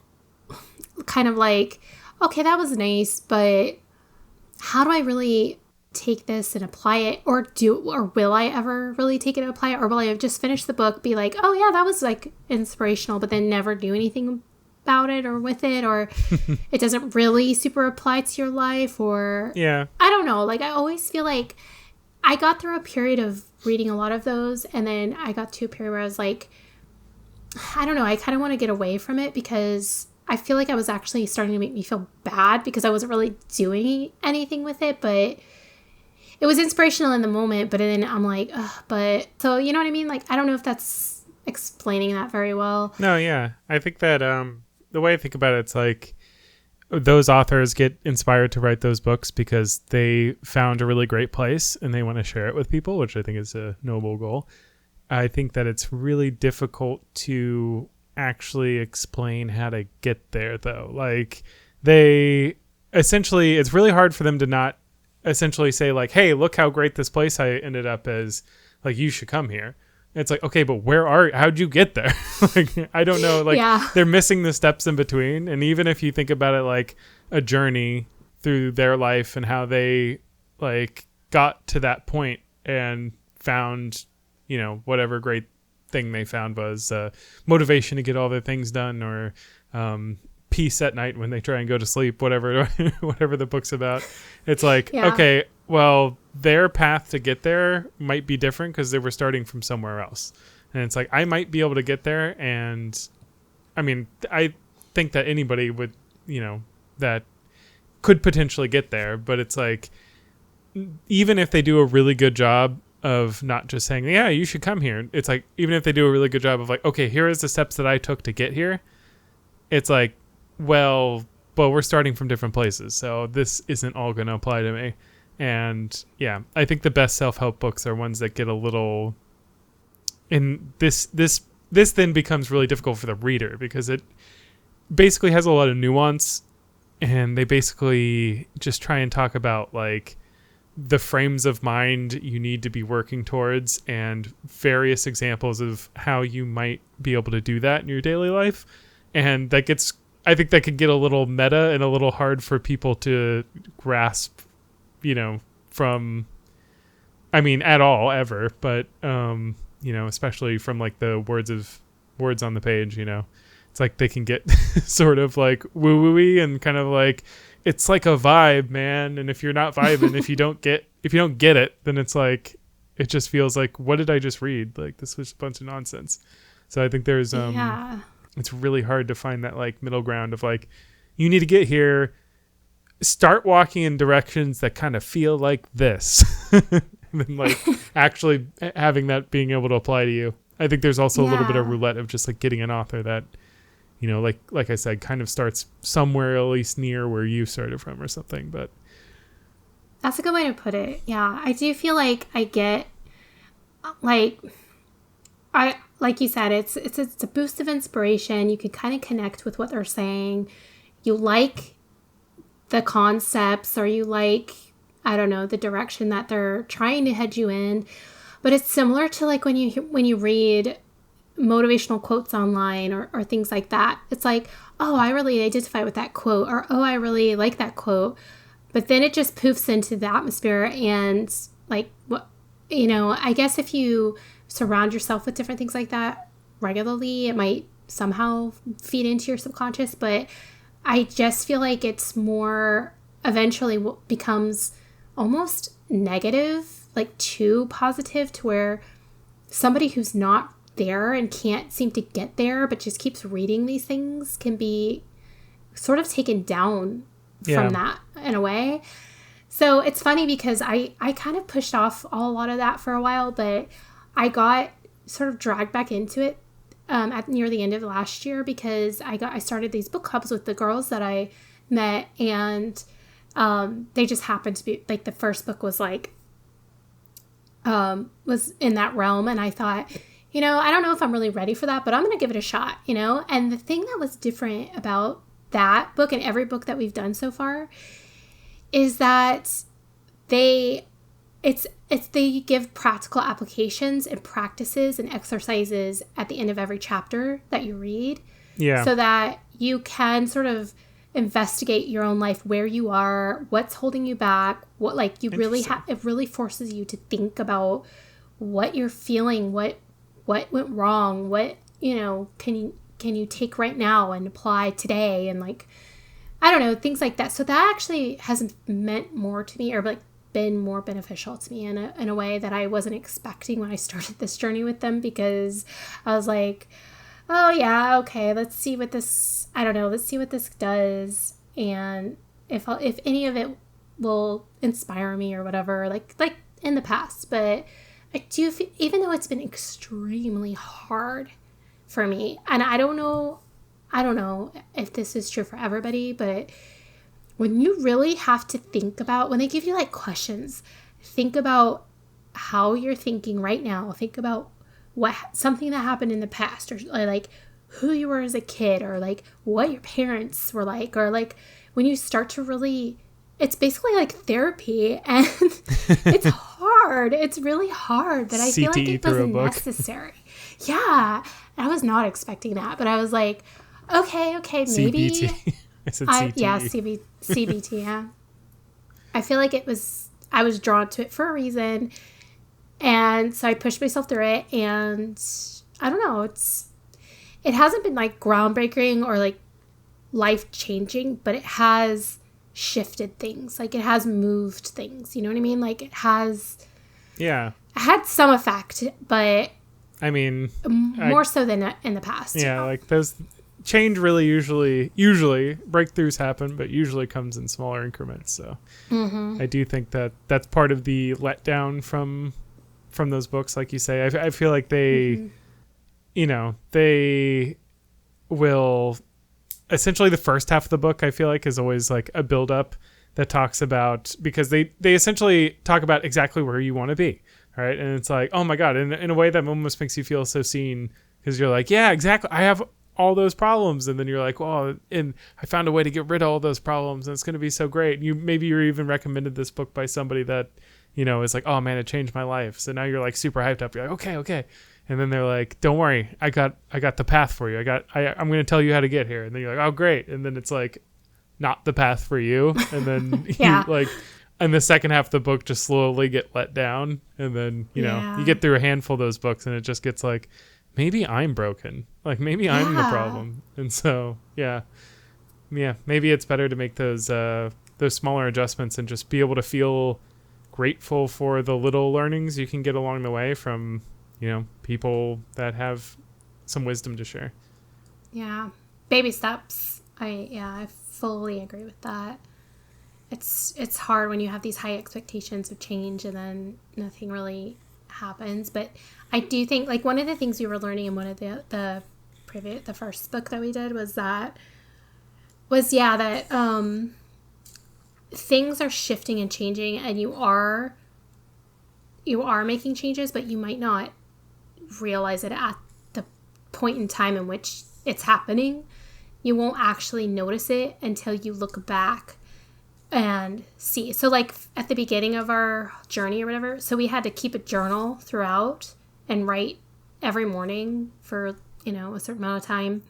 kind of like, okay, that was nice, but how do I really take this and apply it, or will I ever really take it and apply it, or will I have just finished the book, be like, oh yeah, that was like inspirational, but then never do anything about it or with it, or it doesn't really super apply to your life, or I don't know. Like I always feel like I got through a period of reading a lot of those, and then I got to a period where I was like, I don't know, I kind of want to get away from it because I feel like I was actually starting to make me feel bad because I wasn't really doing anything with it, but it was inspirational in the moment. But then I'm like, ugh, but so you know what I mean? Like, I don't know if that's explaining that very well. No, yeah. I think that the way I think about it, it's like those authors get inspired to write those books because they found a really great place and they want to share it with people, which I think is a noble goal. I think that it's really difficult to actually explain how to get there, though. Like, they essentially, it's really hard for them to not essentially say, like, hey, look how great this place I ended up as. Like, you should come here. It's like, okay, but how'd you get there? Like, I don't know. Like, they're missing the steps in between. And even if you think about it like a journey through their life and how they, like, got to that point and found, whatever great thing they found was motivation to get all their things done, or peace at night when they try and go to sleep, whatever the book's about. It's like, okay, well, their path to get there might be different because they were starting from somewhere else. And it's like, I might be able to get there. And I mean, I think that anybody would, that could potentially get there. But it's like, even if they do a really good job of not just saying, yeah, you should come here. It's like, even if they do a really good job of like, okay, here is the steps that I took to get here. It's like, well, we're starting from different places. So this isn't all going to apply to me. And yeah, I think the best self-help books are ones that get a little, and this then becomes really difficult for the reader because it basically has a lot of nuance, and they basically just try and talk about like the frames of mind you need to be working towards and various examples of how you might be able to do that in your daily life. And I think that could get a little meta and a little hard for people to grasp, from, I mean, at all, ever, but, especially from like the words on the page, it's like they can get sort of like woo-woo-y and kind of like, it's like a vibe, man. And if you're not vibing, if you don't get it, then it's like, it just feels like, what did I just read? Like, this was a bunch of nonsense. So I think there's, it's really hard to find that like middle ground of like, you need to get here, start walking in directions that kind of feel like this, and then like actually having that being able to apply to you. I think there's also a little bit of roulette of just like getting an author that, like I said, kind of starts somewhere at least near where you started from or something. But that's a good way to put it. Yeah, I do feel like I get like you said, it's a boost of inspiration. You can kind of connect with what they're saying. You like the concepts, or you like, I don't know, the direction that they're trying to head you in. But it's similar to like when you read motivational quotes online or things like that. It's like, oh, I really identify with that quote, or oh, I really like that quote. But then it just poofs into the atmosphere, and like, what, I guess if you surround yourself with different things like that regularly, it might somehow feed into your subconscious. But I just feel like it's more eventually what becomes almost negative, like too positive, to where somebody who's not there and can't seem to get there but just keeps reading these things can be sort of taken down Yeah. from that in a way. So it's funny because I kind of pushed off a lot of that for a while, but I got sort of dragged back into it at near the end of last year because I started these book clubs with the girls that I met, and they just happened to be like the first book was like was in that realm, and I thought, you know, I don't know if I'm really ready for that, but I'm going to give it a shot, you know? And the thing that was different about that book and every book that we've done so far is that they give practical applications and practices and exercises at the end of every chapter that you read. Yeah. So that you can sort of investigate your own life, where you are, what's holding you back, what like you really it really forces you to think about what you're feeling, what went wrong, what, you know, can you take right now and apply today, and like, I don't know, things like that. So that actually has meant more to me, or like been more beneficial to me in a way that I wasn't expecting when I started this journey with them, because I was like, oh yeah, okay, let's see what this does, and if any of it will inspire me or whatever, like in the past. But I do feel, even though it's been extremely hard for me, and I don't know if this is true for everybody, but when you really have to think about, when they give you like questions, think about how you're thinking right now. Think about something that happened in the past, or like who you were as a kid, or like what your parents were like, or like when you start to really, it's basically like therapy, and it's hard. It's really hard, but I feel like it was necessary. Yeah. I was not expecting that, but I was like, okay, maybe. CBT. I said CTE. Yeah, CBT, yeah. I feel like I was drawn to it for a reason. And so I pushed myself through it, and I don't know, it hasn't been like groundbreaking or like life changing, but it has shifted things. Like it has moved things, you know what I mean? Like it had some effect, but I mean, more so than in the past. Yeah, like those change really usually breakthroughs happen, but usually comes in smaller increments. So I do think that that's part of the letdown from those books, like you say. I feel like they, you know, they will essentially, the first half of the book, I feel like, is always like a build up that talks about, because they essentially talk about exactly where you want to be. Right. And it's like, oh my God, in a way that almost makes you feel so seen, because you're like, yeah, exactly. I have all those problems. And then you're like, well, and I found a way to get rid of all those problems, and it's going to be so great. Maybe you're even recommended this book by somebody that, you know, is like, oh man, it changed my life. So now you're like super hyped up. You're like, okay. And then they're like, don't worry, I got the path for you. I'm going to tell you how to get here. And then you're like, oh great. And then it's like not the path for you. And then you like, in the second half of the book, just slowly get let down. And then, you know, you get through a handful of those books, and it just gets like, maybe I'm broken. Like maybe I'm the problem. And so, maybe it's better to make those smaller adjustments and just be able to feel grateful for the little learnings you can get along the way from, you know, people that have some wisdom to share. Yeah. Baby steps. I fully agree with that. It's hard when you have these high expectations of change and then nothing really happens. But I do think, like, one of the things we were learning in one of the first book that we did was that things are shifting and changing, and you are making changes, but you might not realize it at the point in time in which it's happening. You won't actually notice it until you look back and see. So like at the beginning of our journey or whatever, so we had to keep a journal throughout and write every morning for, you know, a certain amount of time.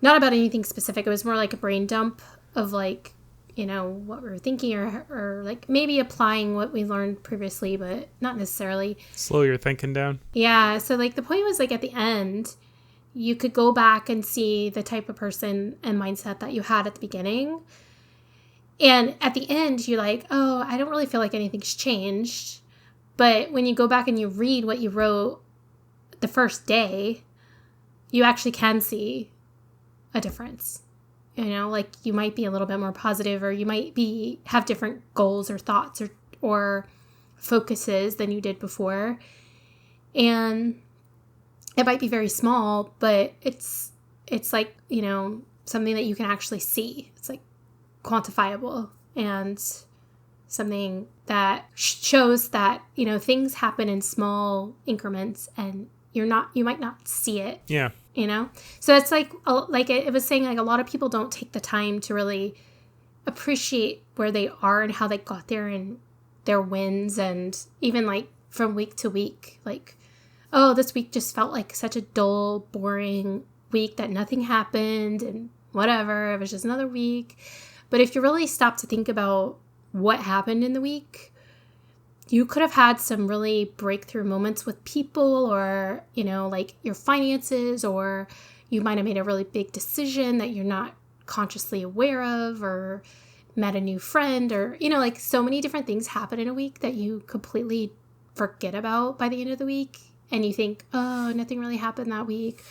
Not about anything specific. It was more like a brain dump of like, you know, what we were thinking, or like maybe applying what we learned previously, but not necessarily. Slow your thinking down. Yeah. So like the point was, like, at the end, you could go back and see the type of person and mindset that you had at the beginning. And at the end, you're like, oh, I don't really feel like anything's changed. But when you go back and you read what you wrote the first day, you actually can see a difference. You know, like you might be a little bit more positive, or you might have different goals or thoughts or focuses than you did before. And it might be very small, but it's like, you know, something that you can actually see. It's like quantifiable and something that shows that, you know, things happen in small increments and you might not see it. Yeah. You know? So it's like it was saying, like, a lot of people don't take the time to really appreciate where they are and how they got there and their wins, and even like from week to week, like, oh, this week just felt like such a dull, boring week that nothing happened and whatever. It was just another week. But if you really stop to think about what happened in the week, you could have had some really breakthrough moments with people, or, you know, like your finances, or you might have made a really big decision that you're not consciously aware of, or met a new friend, or, you know, like so many different things happen in a week that you completely forget about by the end of the week. And you think, oh, nothing really happened that week.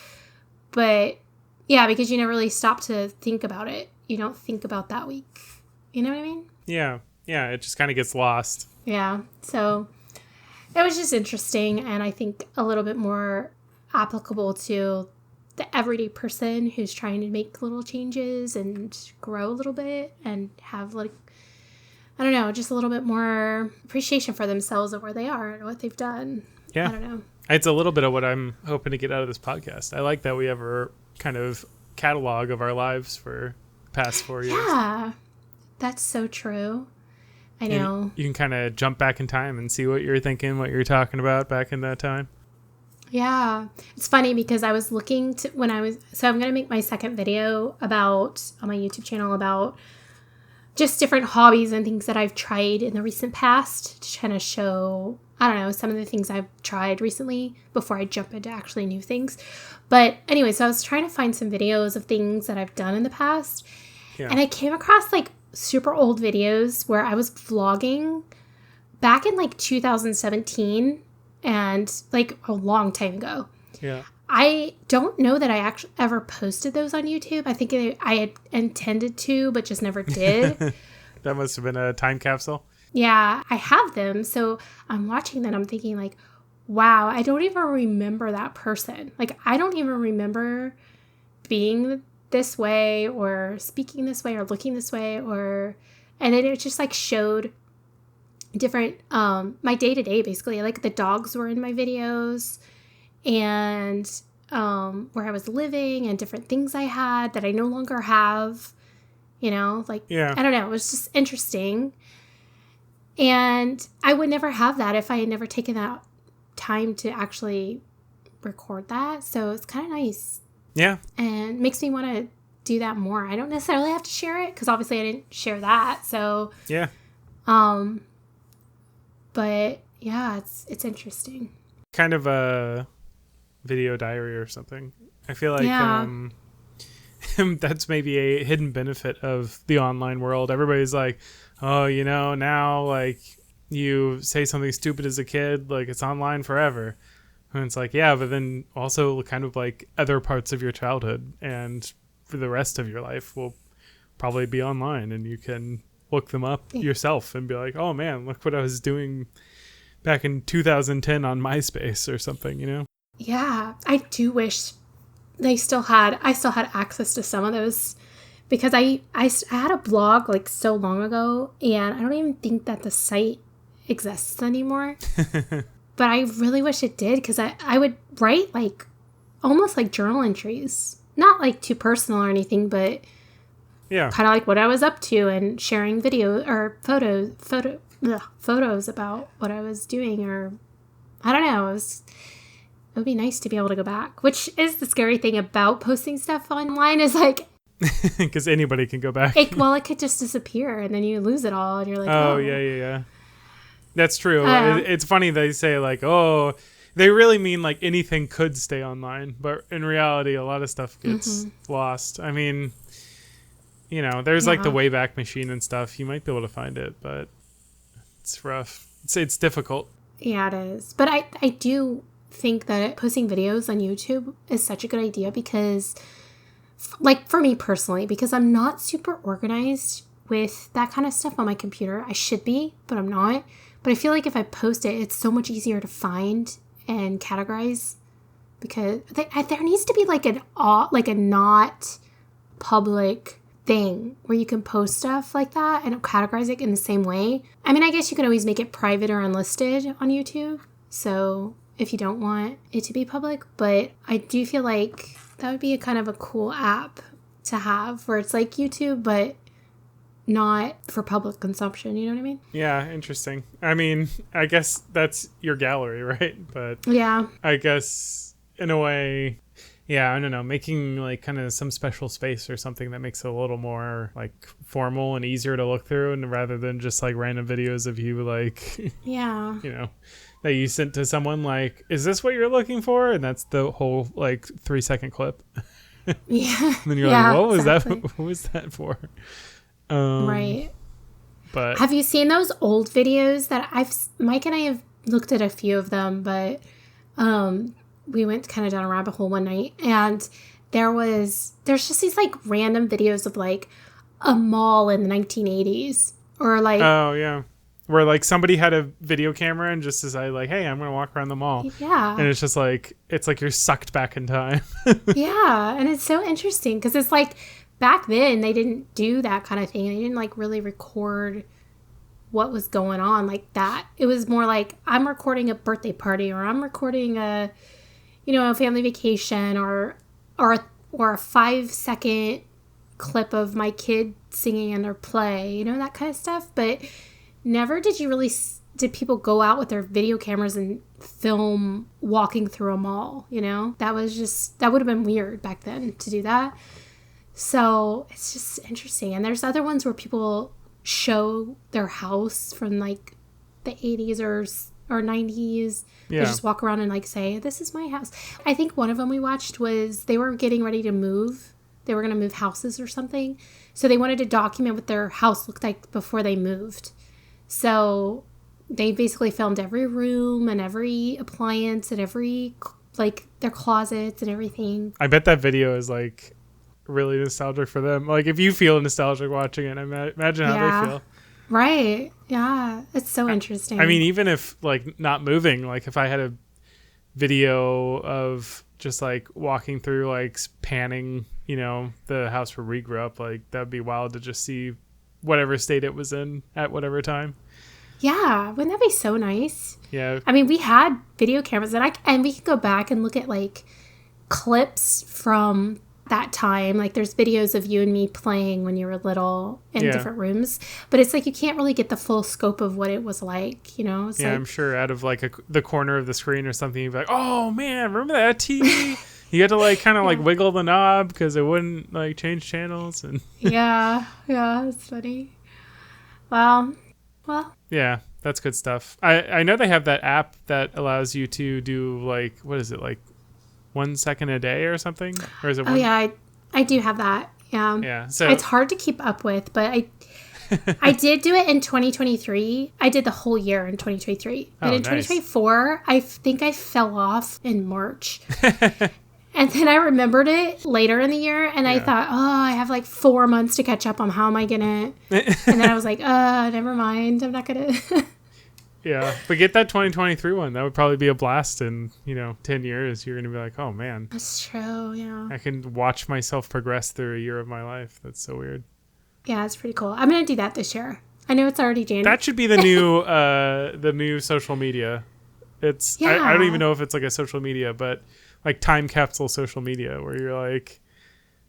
But yeah, because you never really stop to think about it. You don't think about that week. You know what I mean? Yeah. Yeah. It just kind of gets lost. Yeah. So it was just interesting. And I think a little bit more applicable to the everyday person who's trying to make little changes and grow a little bit and have, like, I don't know, just a little bit more appreciation for themselves and where they are and what they've done. Yeah. I don't know. It's a little bit of what I'm hoping to get out of this podcast. I like that we have a kind of catalog of our lives for the past 4 years. Yeah, that's so true. I know. And you can kind of jump back in time and see what you're thinking, what you're talking about back in that time. Yeah. It's funny because I was looking to so I'm going to make my second video on my YouTube channel about just different hobbies and things that I've tried in the recent past to kind of show, I don't know, some of the things I've tried recently before I jump into actually new things. But anyway, so I was trying to find some videos of things that I've done in the past. Yeah. And I came across like super old videos where I was vlogging back in like 2017 and like a long time ago. Yeah. I don't know that I actually ever posted those on YouTube. I think I had intended to, but just never did. That must have been a time capsule. Yeah, I have them. So I'm watching that. I'm thinking like, wow, I don't even remember that person. Like, I don't even remember being this way or speaking this way or looking this way, and then it just like showed different, my day-to-day basically. Like the dogs were in my videos, and where I was living and different things I had that I no longer have, you know, like, yeah. I don't know. It was just interesting. And I would never have that if I had never taken that time to actually record that. So it's kind of nice. Yeah. And makes me want to do that more. I don't necessarily have to share it because obviously I didn't share that. So yeah. But yeah, it's interesting. Kind of a video diary or something. I feel like that's maybe a hidden benefit of the online world. Everybody's like, oh, you know, now like you say something stupid as a kid, like it's online forever. And it's like, yeah, but then also kind of like other parts of your childhood and for the rest of your life will probably be online, and you can look them up yourself and be like, oh man, look what I was doing back in 2010 on MySpace or something, you know? Yeah, I do wish I still had access to some of those, because I had a blog like so long ago, and I don't even think that the site exists anymore. But I really wish it did, because I would write like almost like journal entries, not like too personal or anything, but yeah, kind of like what I was up to and sharing video or photos about what I was doing, or I don't know. It would be nice to be able to go back, which is the scary thing about posting stuff online, is like, because anybody can go back. It could just disappear and then you lose it all, and you're like, oh. Yeah. That's true. It's funny they say like, oh, they really mean like anything could stay online, but in reality, a lot of stuff gets lost. I mean, you know, there's like the Wayback Machine and stuff. You might be able to find it, but it's rough. It's difficult. Yeah, it is. But I do think that posting videos on YouTube is such a good idea, because like for me personally, because I'm not super organized with that kind of stuff on my computer. I should be, but I'm not. But I feel like if I post it, it's so much easier to find and categorize, because there needs to be like a not public thing where you can post stuff like that and categorize it in the same way. I mean, I guess you can always make it private or unlisted on YouTube. So if you don't want it to be public, but I do feel like that would be a kind of a cool app to have where it's like YouTube, but not for public consumption. You know what I mean? Yeah, interesting. I mean, I guess that's your gallery, right? But yeah, I guess in a way, yeah, I don't know, making like kind of some special space or something that makes it a little more like formal and easier to look through, and rather than just like random videos of you like, yeah, you know, that you sent to someone like, is this what you're looking for? And that's the whole like 3-second clip. yeah. And then you're yeah, like, what was exactly. that? What was that for? Right. But have you seen those old videos that Mike and I have looked at a few of them, but we went kind of down a rabbit hole one night, and there's just these like random videos of like a mall in the 1980s, or like, oh yeah, where like somebody had a video camera and just decided like, hey, I'm gonna walk around the mall. Yeah. And it's just like, it's like you're sucked back in time. Yeah, and it's so interesting because it's like back then they didn't do that kind of thing. They didn't like really record what was going on like that. It was more like, I'm recording a birthday party, or I'm recording a family vacation, or a 5-second clip of my kid singing in their play, that kind of stuff. But never did did people go out with their video cameras and film walking through a mall, That would have been weird back then to do that. So it's just interesting. And there's other ones where people show their house from like the 80s or 90s. Yeah. They just walk around and like say, this is my house. I think one of them we watched was they were getting ready to move. They were going to move houses or something. So they wanted to document what their house looked like before they moved. So they basically filmed every room and every appliance and every, like, their closets and everything. I bet that video is like really nostalgic for them. Like if you feel nostalgic watching it, imagine how they feel. Right. Yeah. It's so interesting. I mean, even if like not moving, like if I had a video of just like walking through, like panning, the house where we grew up, like that'd be wild to just see whatever state it was in at whatever time. Yeah. Wouldn't that be so nice? Yeah. I mean, we had video cameras and we could go back and look at like clips from that time. Like there's videos of you and me playing when you were little in different rooms, but it's like you can't really get the full scope of what it was like, It's yeah, like, I'm sure out of like the corner of the screen or something, you'd be like, oh man, remember that TV? You had to like kind of like wiggle the knob because it wouldn't like change channels. And yeah, it's funny. Well, yeah, that's good stuff. I know they have that app that allows you to do like, what is it, like 1 second a day or something? Or is it yeah, I do have that. Yeah. Yeah. So it's hard to keep up with, but I did do it in 2023. I did the whole year in 2023. But in 2024, I think I fell off in March. And then I remembered it later in the year, and I thought, I have like 4 months to catch up on how am I going to... And then I was like, never mind. I'm not going to... Yeah, but get that 2023 one. That would probably be a blast in, 10 years. You're going to be like, oh, man. That's true, yeah. I can watch myself progress through a year of my life. That's so weird. Yeah, it's pretty cool. I'm going to do that this year. I know it's already January. That should be the new social media. It's I don't even know if it's like a social media, but like time capsule social media where you're like,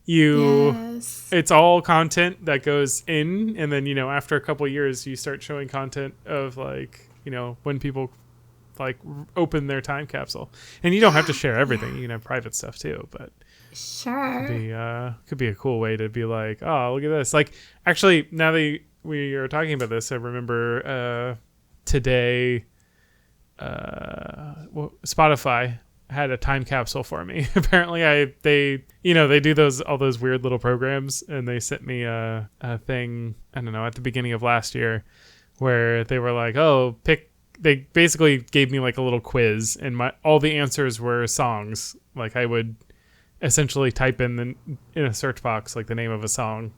it's all content that goes in, and then, after a couple of years, you start showing content of like, when people like open their time capsule, and you don't have to share everything. You can have private stuff too, but sure, could be a cool way to be like, oh, look at this. Like, actually, now that we are talking about this, I remember today, Spotify had a time capsule for me. Apparently they do all those weird little programs, and they sent me a thing, I don't know, at the beginning of last year, where they were like, they basically gave me like a little quiz, and all the answers were songs. Like I would essentially type in a search box like the name of a song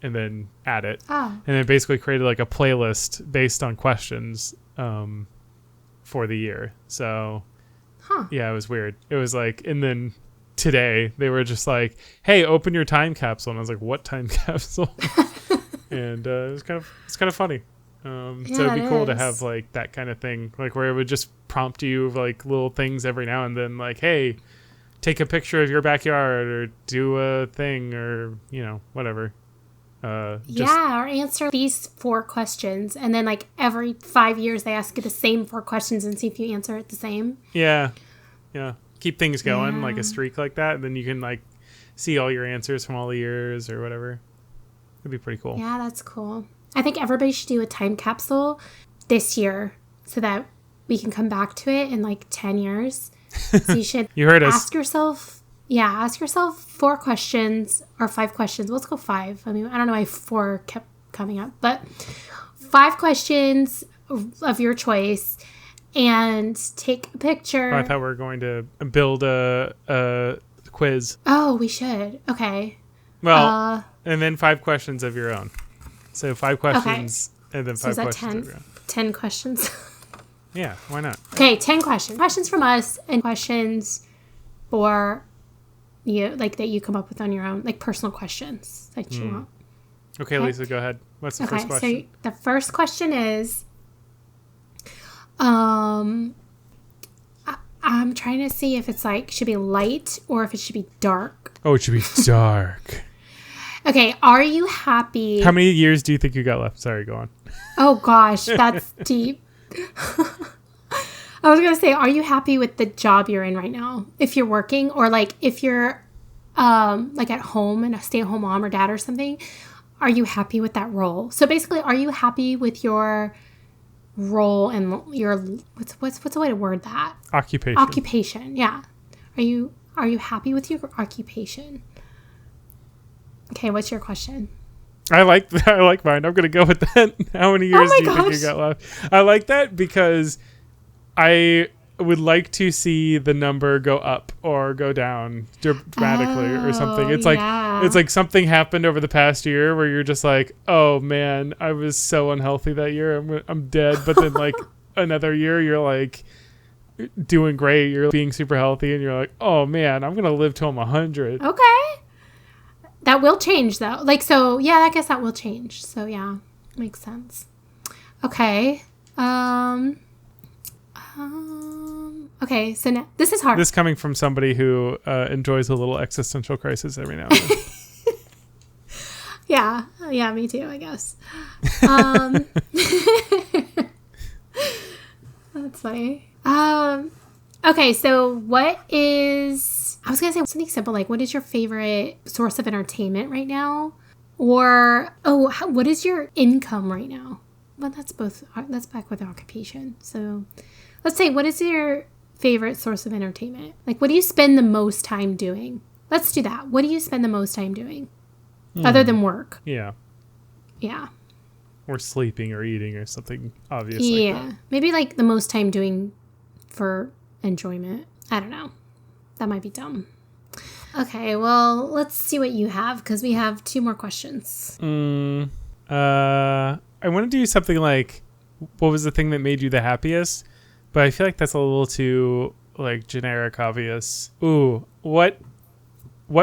and then add it. Oh. And it basically created like a playlist based on questions for the year. So yeah, it was weird. It was like, and then today they were just like, hey, open your time capsule. And I was like, what time capsule? And it's kind of funny. So it'd be cool to have like that kind of thing, like where it would just prompt you like little things every now and then, like, hey, take a picture of your backyard or do a thing or, you know, whatever. Or answer these 4 questions. And then like every 5 years they ask you the same 4 questions and see if you answer it the same. Yeah. Keep things going, like a streak like that. And then you can like see all your answers from all the years or whatever. It'd be pretty cool. Yeah, that's cool. I think everybody should do a time capsule this year so that we can come back to it in like 10 years. So you should You heard us. ask yourself 4 questions or 5 questions. Let's go 5. I mean, I don't know why 4 kept coming up, but 5 questions of your choice and take a picture. I thought we were going to build a quiz. Oh, we should. Okay. Well, and then 5 questions of your own. So 5 questions and then 5 questions of your own. 10 questions. Yeah, why not? Okay, 10 questions. Questions from us and questions for you, like that you come up with on your own, like personal questions that you want. Okay, Lisa, go ahead. What's the first question? So the first question is, I'm trying to see if it's like, should be light or if it should be dark. Oh, it should be dark. Okay, are you happy? How many years do you think you got left? Sorry, go on. Oh gosh, that's deep. I was going to say, are you happy with the job you're in right now? If you're working or like if you're like at home and a stay-at-home mom or dad or something, are you happy with that role? So basically, are you happy with your role and your what's the way to word that? Occupation, yeah. Are you happy with your occupation? Okay, what's your question? I like mine. I'm gonna go with that. How many years do you think you got left? I like that because I would like to see the number go up or go down dramatically or something. It's like something happened over the past year where you're just like, oh man, I was so unhealthy that year. I'm dead. But then like another year, you're like doing great. You're being super healthy, and you're like, oh man, I'm gonna live till I'm 100. Okay. That will change though. Like, so yeah, I guess that will change. So yeah, makes sense. Okay. Okay, so now this is hard. This coming from somebody who enjoys a little existential crisis every now and then. Yeah, me too, I guess. That's funny. Okay, so what is... I was going to say something simple, like what is your favorite source of entertainment right now? Or, what is your income right now? Well, that's back with occupation. So let's say, what is your favorite source of entertainment? Like, what do you spend the most time doing? Let's do that. What do you spend the most time doing? Other than work? Yeah. Yeah. Or sleeping or eating or something obvious like that. Maybe like the most time doing for enjoyment. I don't know. That might be dumb. Okay, well, let's see what you have because we have 2 more questions. I want to do something like, what was the thing that made you the happiest? But I feel like that's a little too like generic, obvious. Ooh, what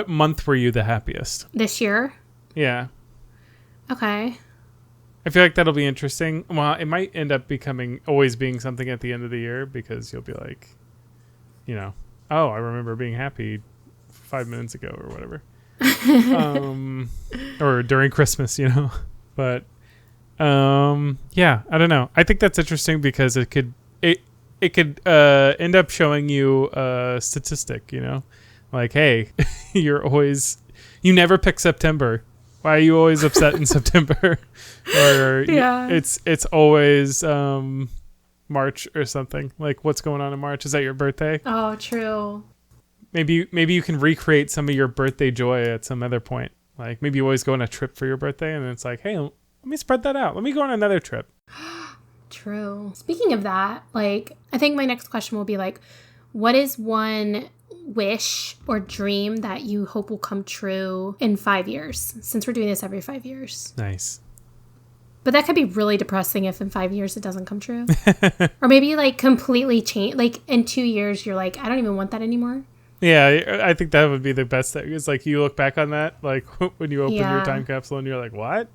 month were you the happiest? This year? Yeah. Okay. I feel like that'll be interesting. Well, it might end up always being something at the end of the year because you'll be like, you know, oh, I remember being happy 5 minutes ago or whatever. Or during Christmas, you know. But yeah, I don't know. I think that's interesting because it could end up showing you a statistic, you know. Like, hey, you never pick September. Why are you always upset in September? Or it's always March or something. Like, what's going on in March? Is that your birthday? Oh, true. Maybe you can recreate some of your birthday joy at some other point. Like, maybe you always go on a trip for your birthday, and it's like, hey, let me spread that out. Let me go on another trip. True. Speaking of that, like, I think my next question will be like, what is one wish or dream that you hope will come true in 5 years, since we're doing this every 5 years? Nice. But that could be really depressing if in 5 years it doesn't come true. Or maybe like completely change. Like in 2 years, you're like, I don't even want that anymore. Yeah, I think that would be the best thing. It's like you look back on that, like when you open your time capsule and you're like, what?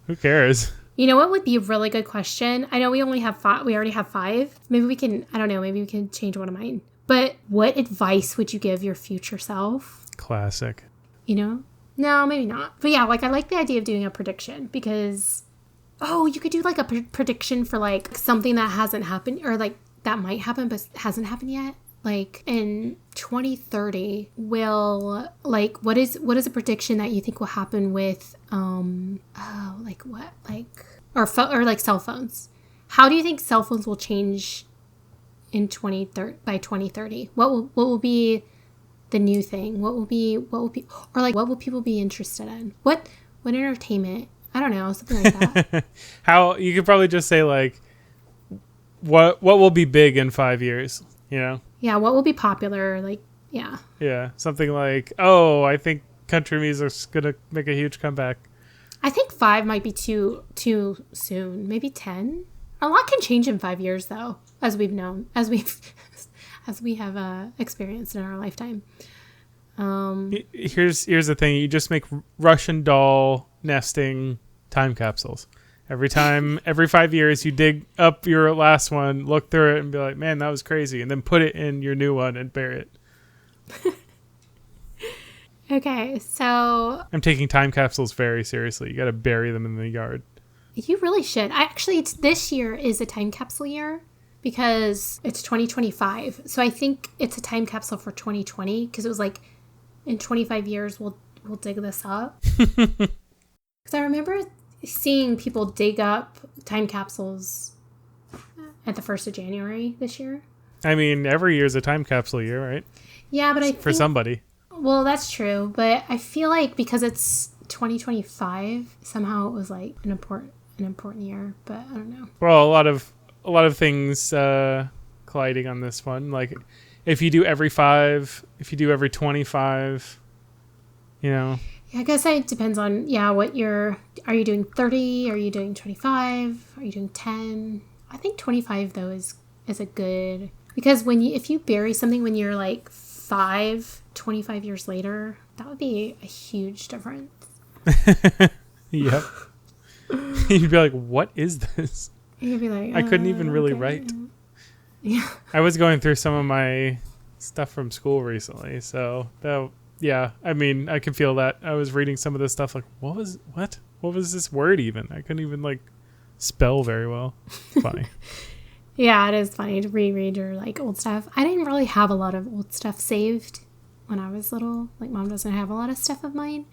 Who cares? You know what would be a really good question? I know we only have 5. We already have 5. Maybe we can, I don't know, maybe we can change one of mine. But what advice would you give your future self? Classic. You know? No, maybe not. But yeah, like I like the idea of doing a prediction because, oh, you could do like a prediction for like something that hasn't happened or like that might happen but hasn't happened yet. Like in 2030, will like what is a prediction that you think will happen with like what like or like cell phones? How do you think cell phones will change in 2030 by 2030? What will be the new thing? What will be or like what will people be interested in? What entertainment? I don't know, something like that. How you could probably just say like what will be big in 5 years, you know? Yeah, what will be popular? Like, yeah. Yeah, something like, oh, I think country music's gonna make a huge comeback. I think 5 might be too soon. Maybe 10. A lot can change in 5 years, though, as we have experienced in our lifetime. Here's the thing: you just make Russian doll nesting time capsules. Every 5 years, you dig up your last one, look through it, and be like, man, that was crazy. And then put it in your new one and bury it. Okay, so... I'm taking time capsules very seriously. You got to bury them in the yard. You really should. This year is a time capsule year because it's 2025. So I think it's a time capsule for 2020 because it was like, in 25 years, we'll dig this up. Because I remember seeing people dig up time capsules at the 1st of January this year. I mean, every year is a time capsule year, right? Yeah, but for somebody. Well, that's true, but I feel like because it's 2025, somehow it was like an important year, but I don't know. Well, a lot of things colliding on this one. Like if you do every 5, if you do every 25, you know. Yeah, I guess it depends on, what are you doing 30? Are you doing 25? Are you doing 10? I think 25 though is a good, because if you bury something when you're like 25 years later, that would be a huge difference. Yep. You'd be like, what is this? You'd be like, I couldn't even really write. Yeah. I was going through some of my stuff from school recently, so yeah, I mean, I can feel that. I was reading some of this stuff like, what was this word even? I couldn't even like spell very well. Funny. Yeah, it is funny to reread your like old stuff. I didn't really have a lot of old stuff saved when I was little. Like Mom doesn't have a lot of stuff of mine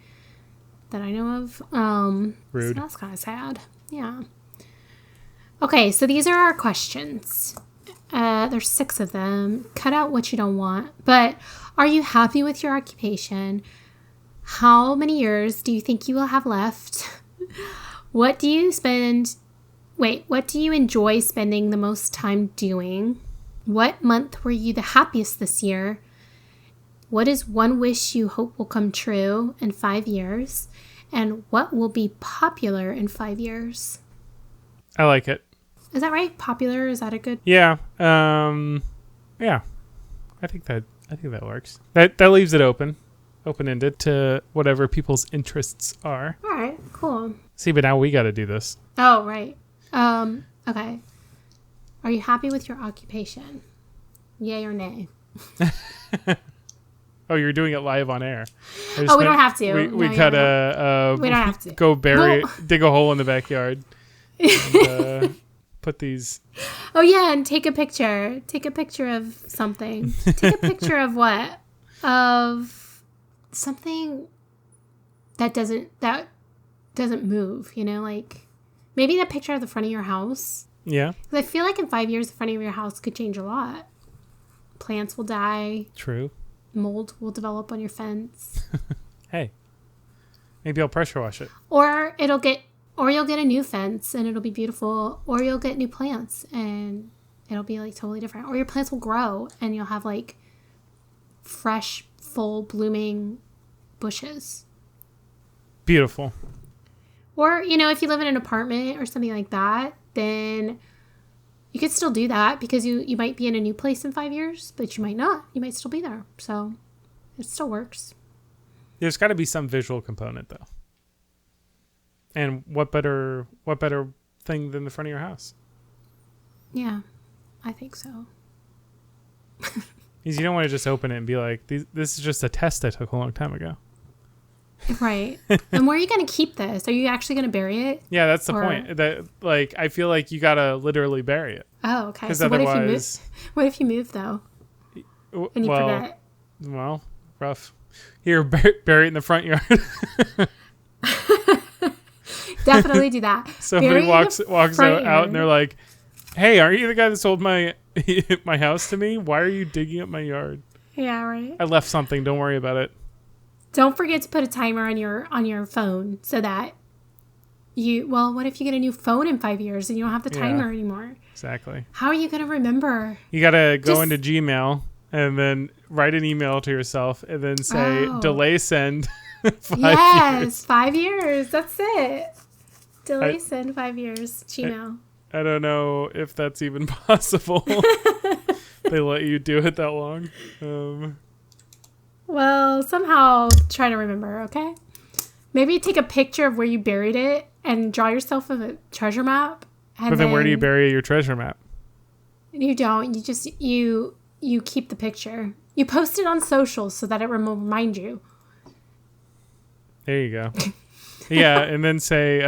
that I know of. Rude. So that's kind of sad. Yeah. Okay, so these are our questions. There's 6 of them. Cut out what you don't want. But are you happy with your occupation? How many years do you think you will have left? What do you enjoy spending the most time doing? What month were you the happiest this year? What is one wish you hope will come true in 5 years? And what will be popular in 5 years? I like it. Is that right? Popular? Is that a good? Yeah. Yeah. I think that works. That leaves it open-ended to whatever people's interests are. All right. Cool. See, but now we got to do this. Oh, right. Okay. Are you happy with your occupation? Yay or nay? Oh, you're doing it live on air. We don't have to. We gotta we don't have to. Go dig a hole in the backyard. And, put these. Oh yeah, and take a picture. Take a picture of something. Take a picture of what? Of something that doesn't move. You know, like maybe that picture of the front of your house. Yeah. Because I feel like in 5 years, the front of your house could change a lot. Plants will die. True. Mold will develop on your fence. Hey, maybe I'll pressure wash it. Or you'll get a new fence and it'll be beautiful. Or you'll get new plants and it'll be like totally different. Or your plants will grow and you'll have like fresh, full blooming bushes. Beautiful. Or, if you live in an apartment or something like that, then you could still do that because you might be in a new place in 5 years, but you might not. You might still be there. So it still works. There's got to be some visual component, though. And what better thing than the front of your house? Yeah, I think so. Because you don't want to just open it and be like, this is just a test I took a long time ago. Right. And where are you going to keep this? Are you actually going to bury it? Yeah, that's the point. That I feel like you got to literally bury it. Oh, okay. Because so otherwise... what if you move, though? And you forget? Well, rough. Here, bury it in the front yard. Definitely do that. Somebody walks out and they're like, "Hey, aren't you the guy that sold my house to me? Why are you digging up my yard?" Yeah, right. I left something. Don't worry about it. Don't forget to put a timer on your phone so that what if you get a new phone in 5 years and you don't have the timer anymore? Exactly. How are you going to remember? You got to go into Gmail and then write an email to yourself and then say delay send 5 years. 5 years. That's it. Delay send 5 years. Gmail. I don't know if that's even possible. They let you do it that long. Well, somehow try to remember, okay? Maybe take a picture of where you buried it and draw yourself a treasure map. But then where do you bury your treasure map? You don't. You just, you keep the picture. You post it on socials so that it will remind you. There you go. Yeah, and then say,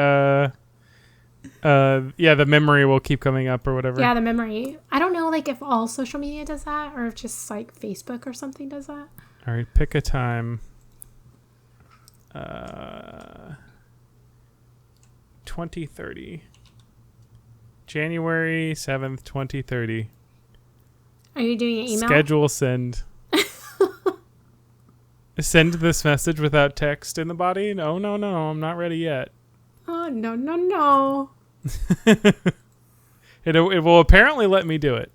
the memory will keep coming up or whatever. Yeah, the memory. I don't know, if all social media does that or if just, Facebook or something does that. All right, pick a time. 2030. January 7th, 2030. Are you doing an email? Schedule send. Send this message without text in the body? No, I'm not ready yet. Oh, no. It will apparently let me do it.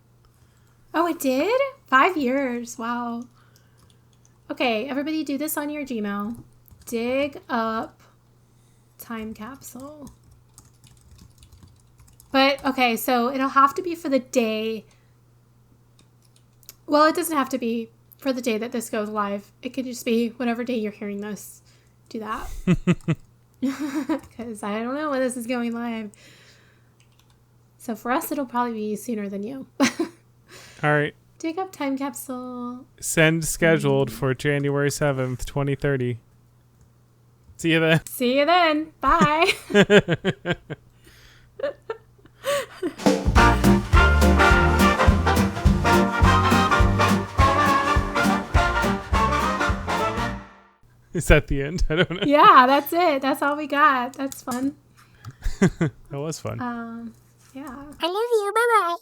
Oh, it did? 5 years. Wow. Okay, everybody do this on your Gmail. Dig up time capsule. But, okay, so it'll have to be for the day. Well, it doesn't have to be for the day that this goes live. It could just be whatever day you're hearing this. Do that. Because I don't know when this is going live. So for us, it'll probably be sooner than you. All right. Dig up time capsule. Send scheduled for January 7th, 2030. See you then. See you then. Bye. Is that the end? I don't know. Yeah, that's it. That's all we got. That's fun. That was fun. Yeah. I love you. Bye-bye.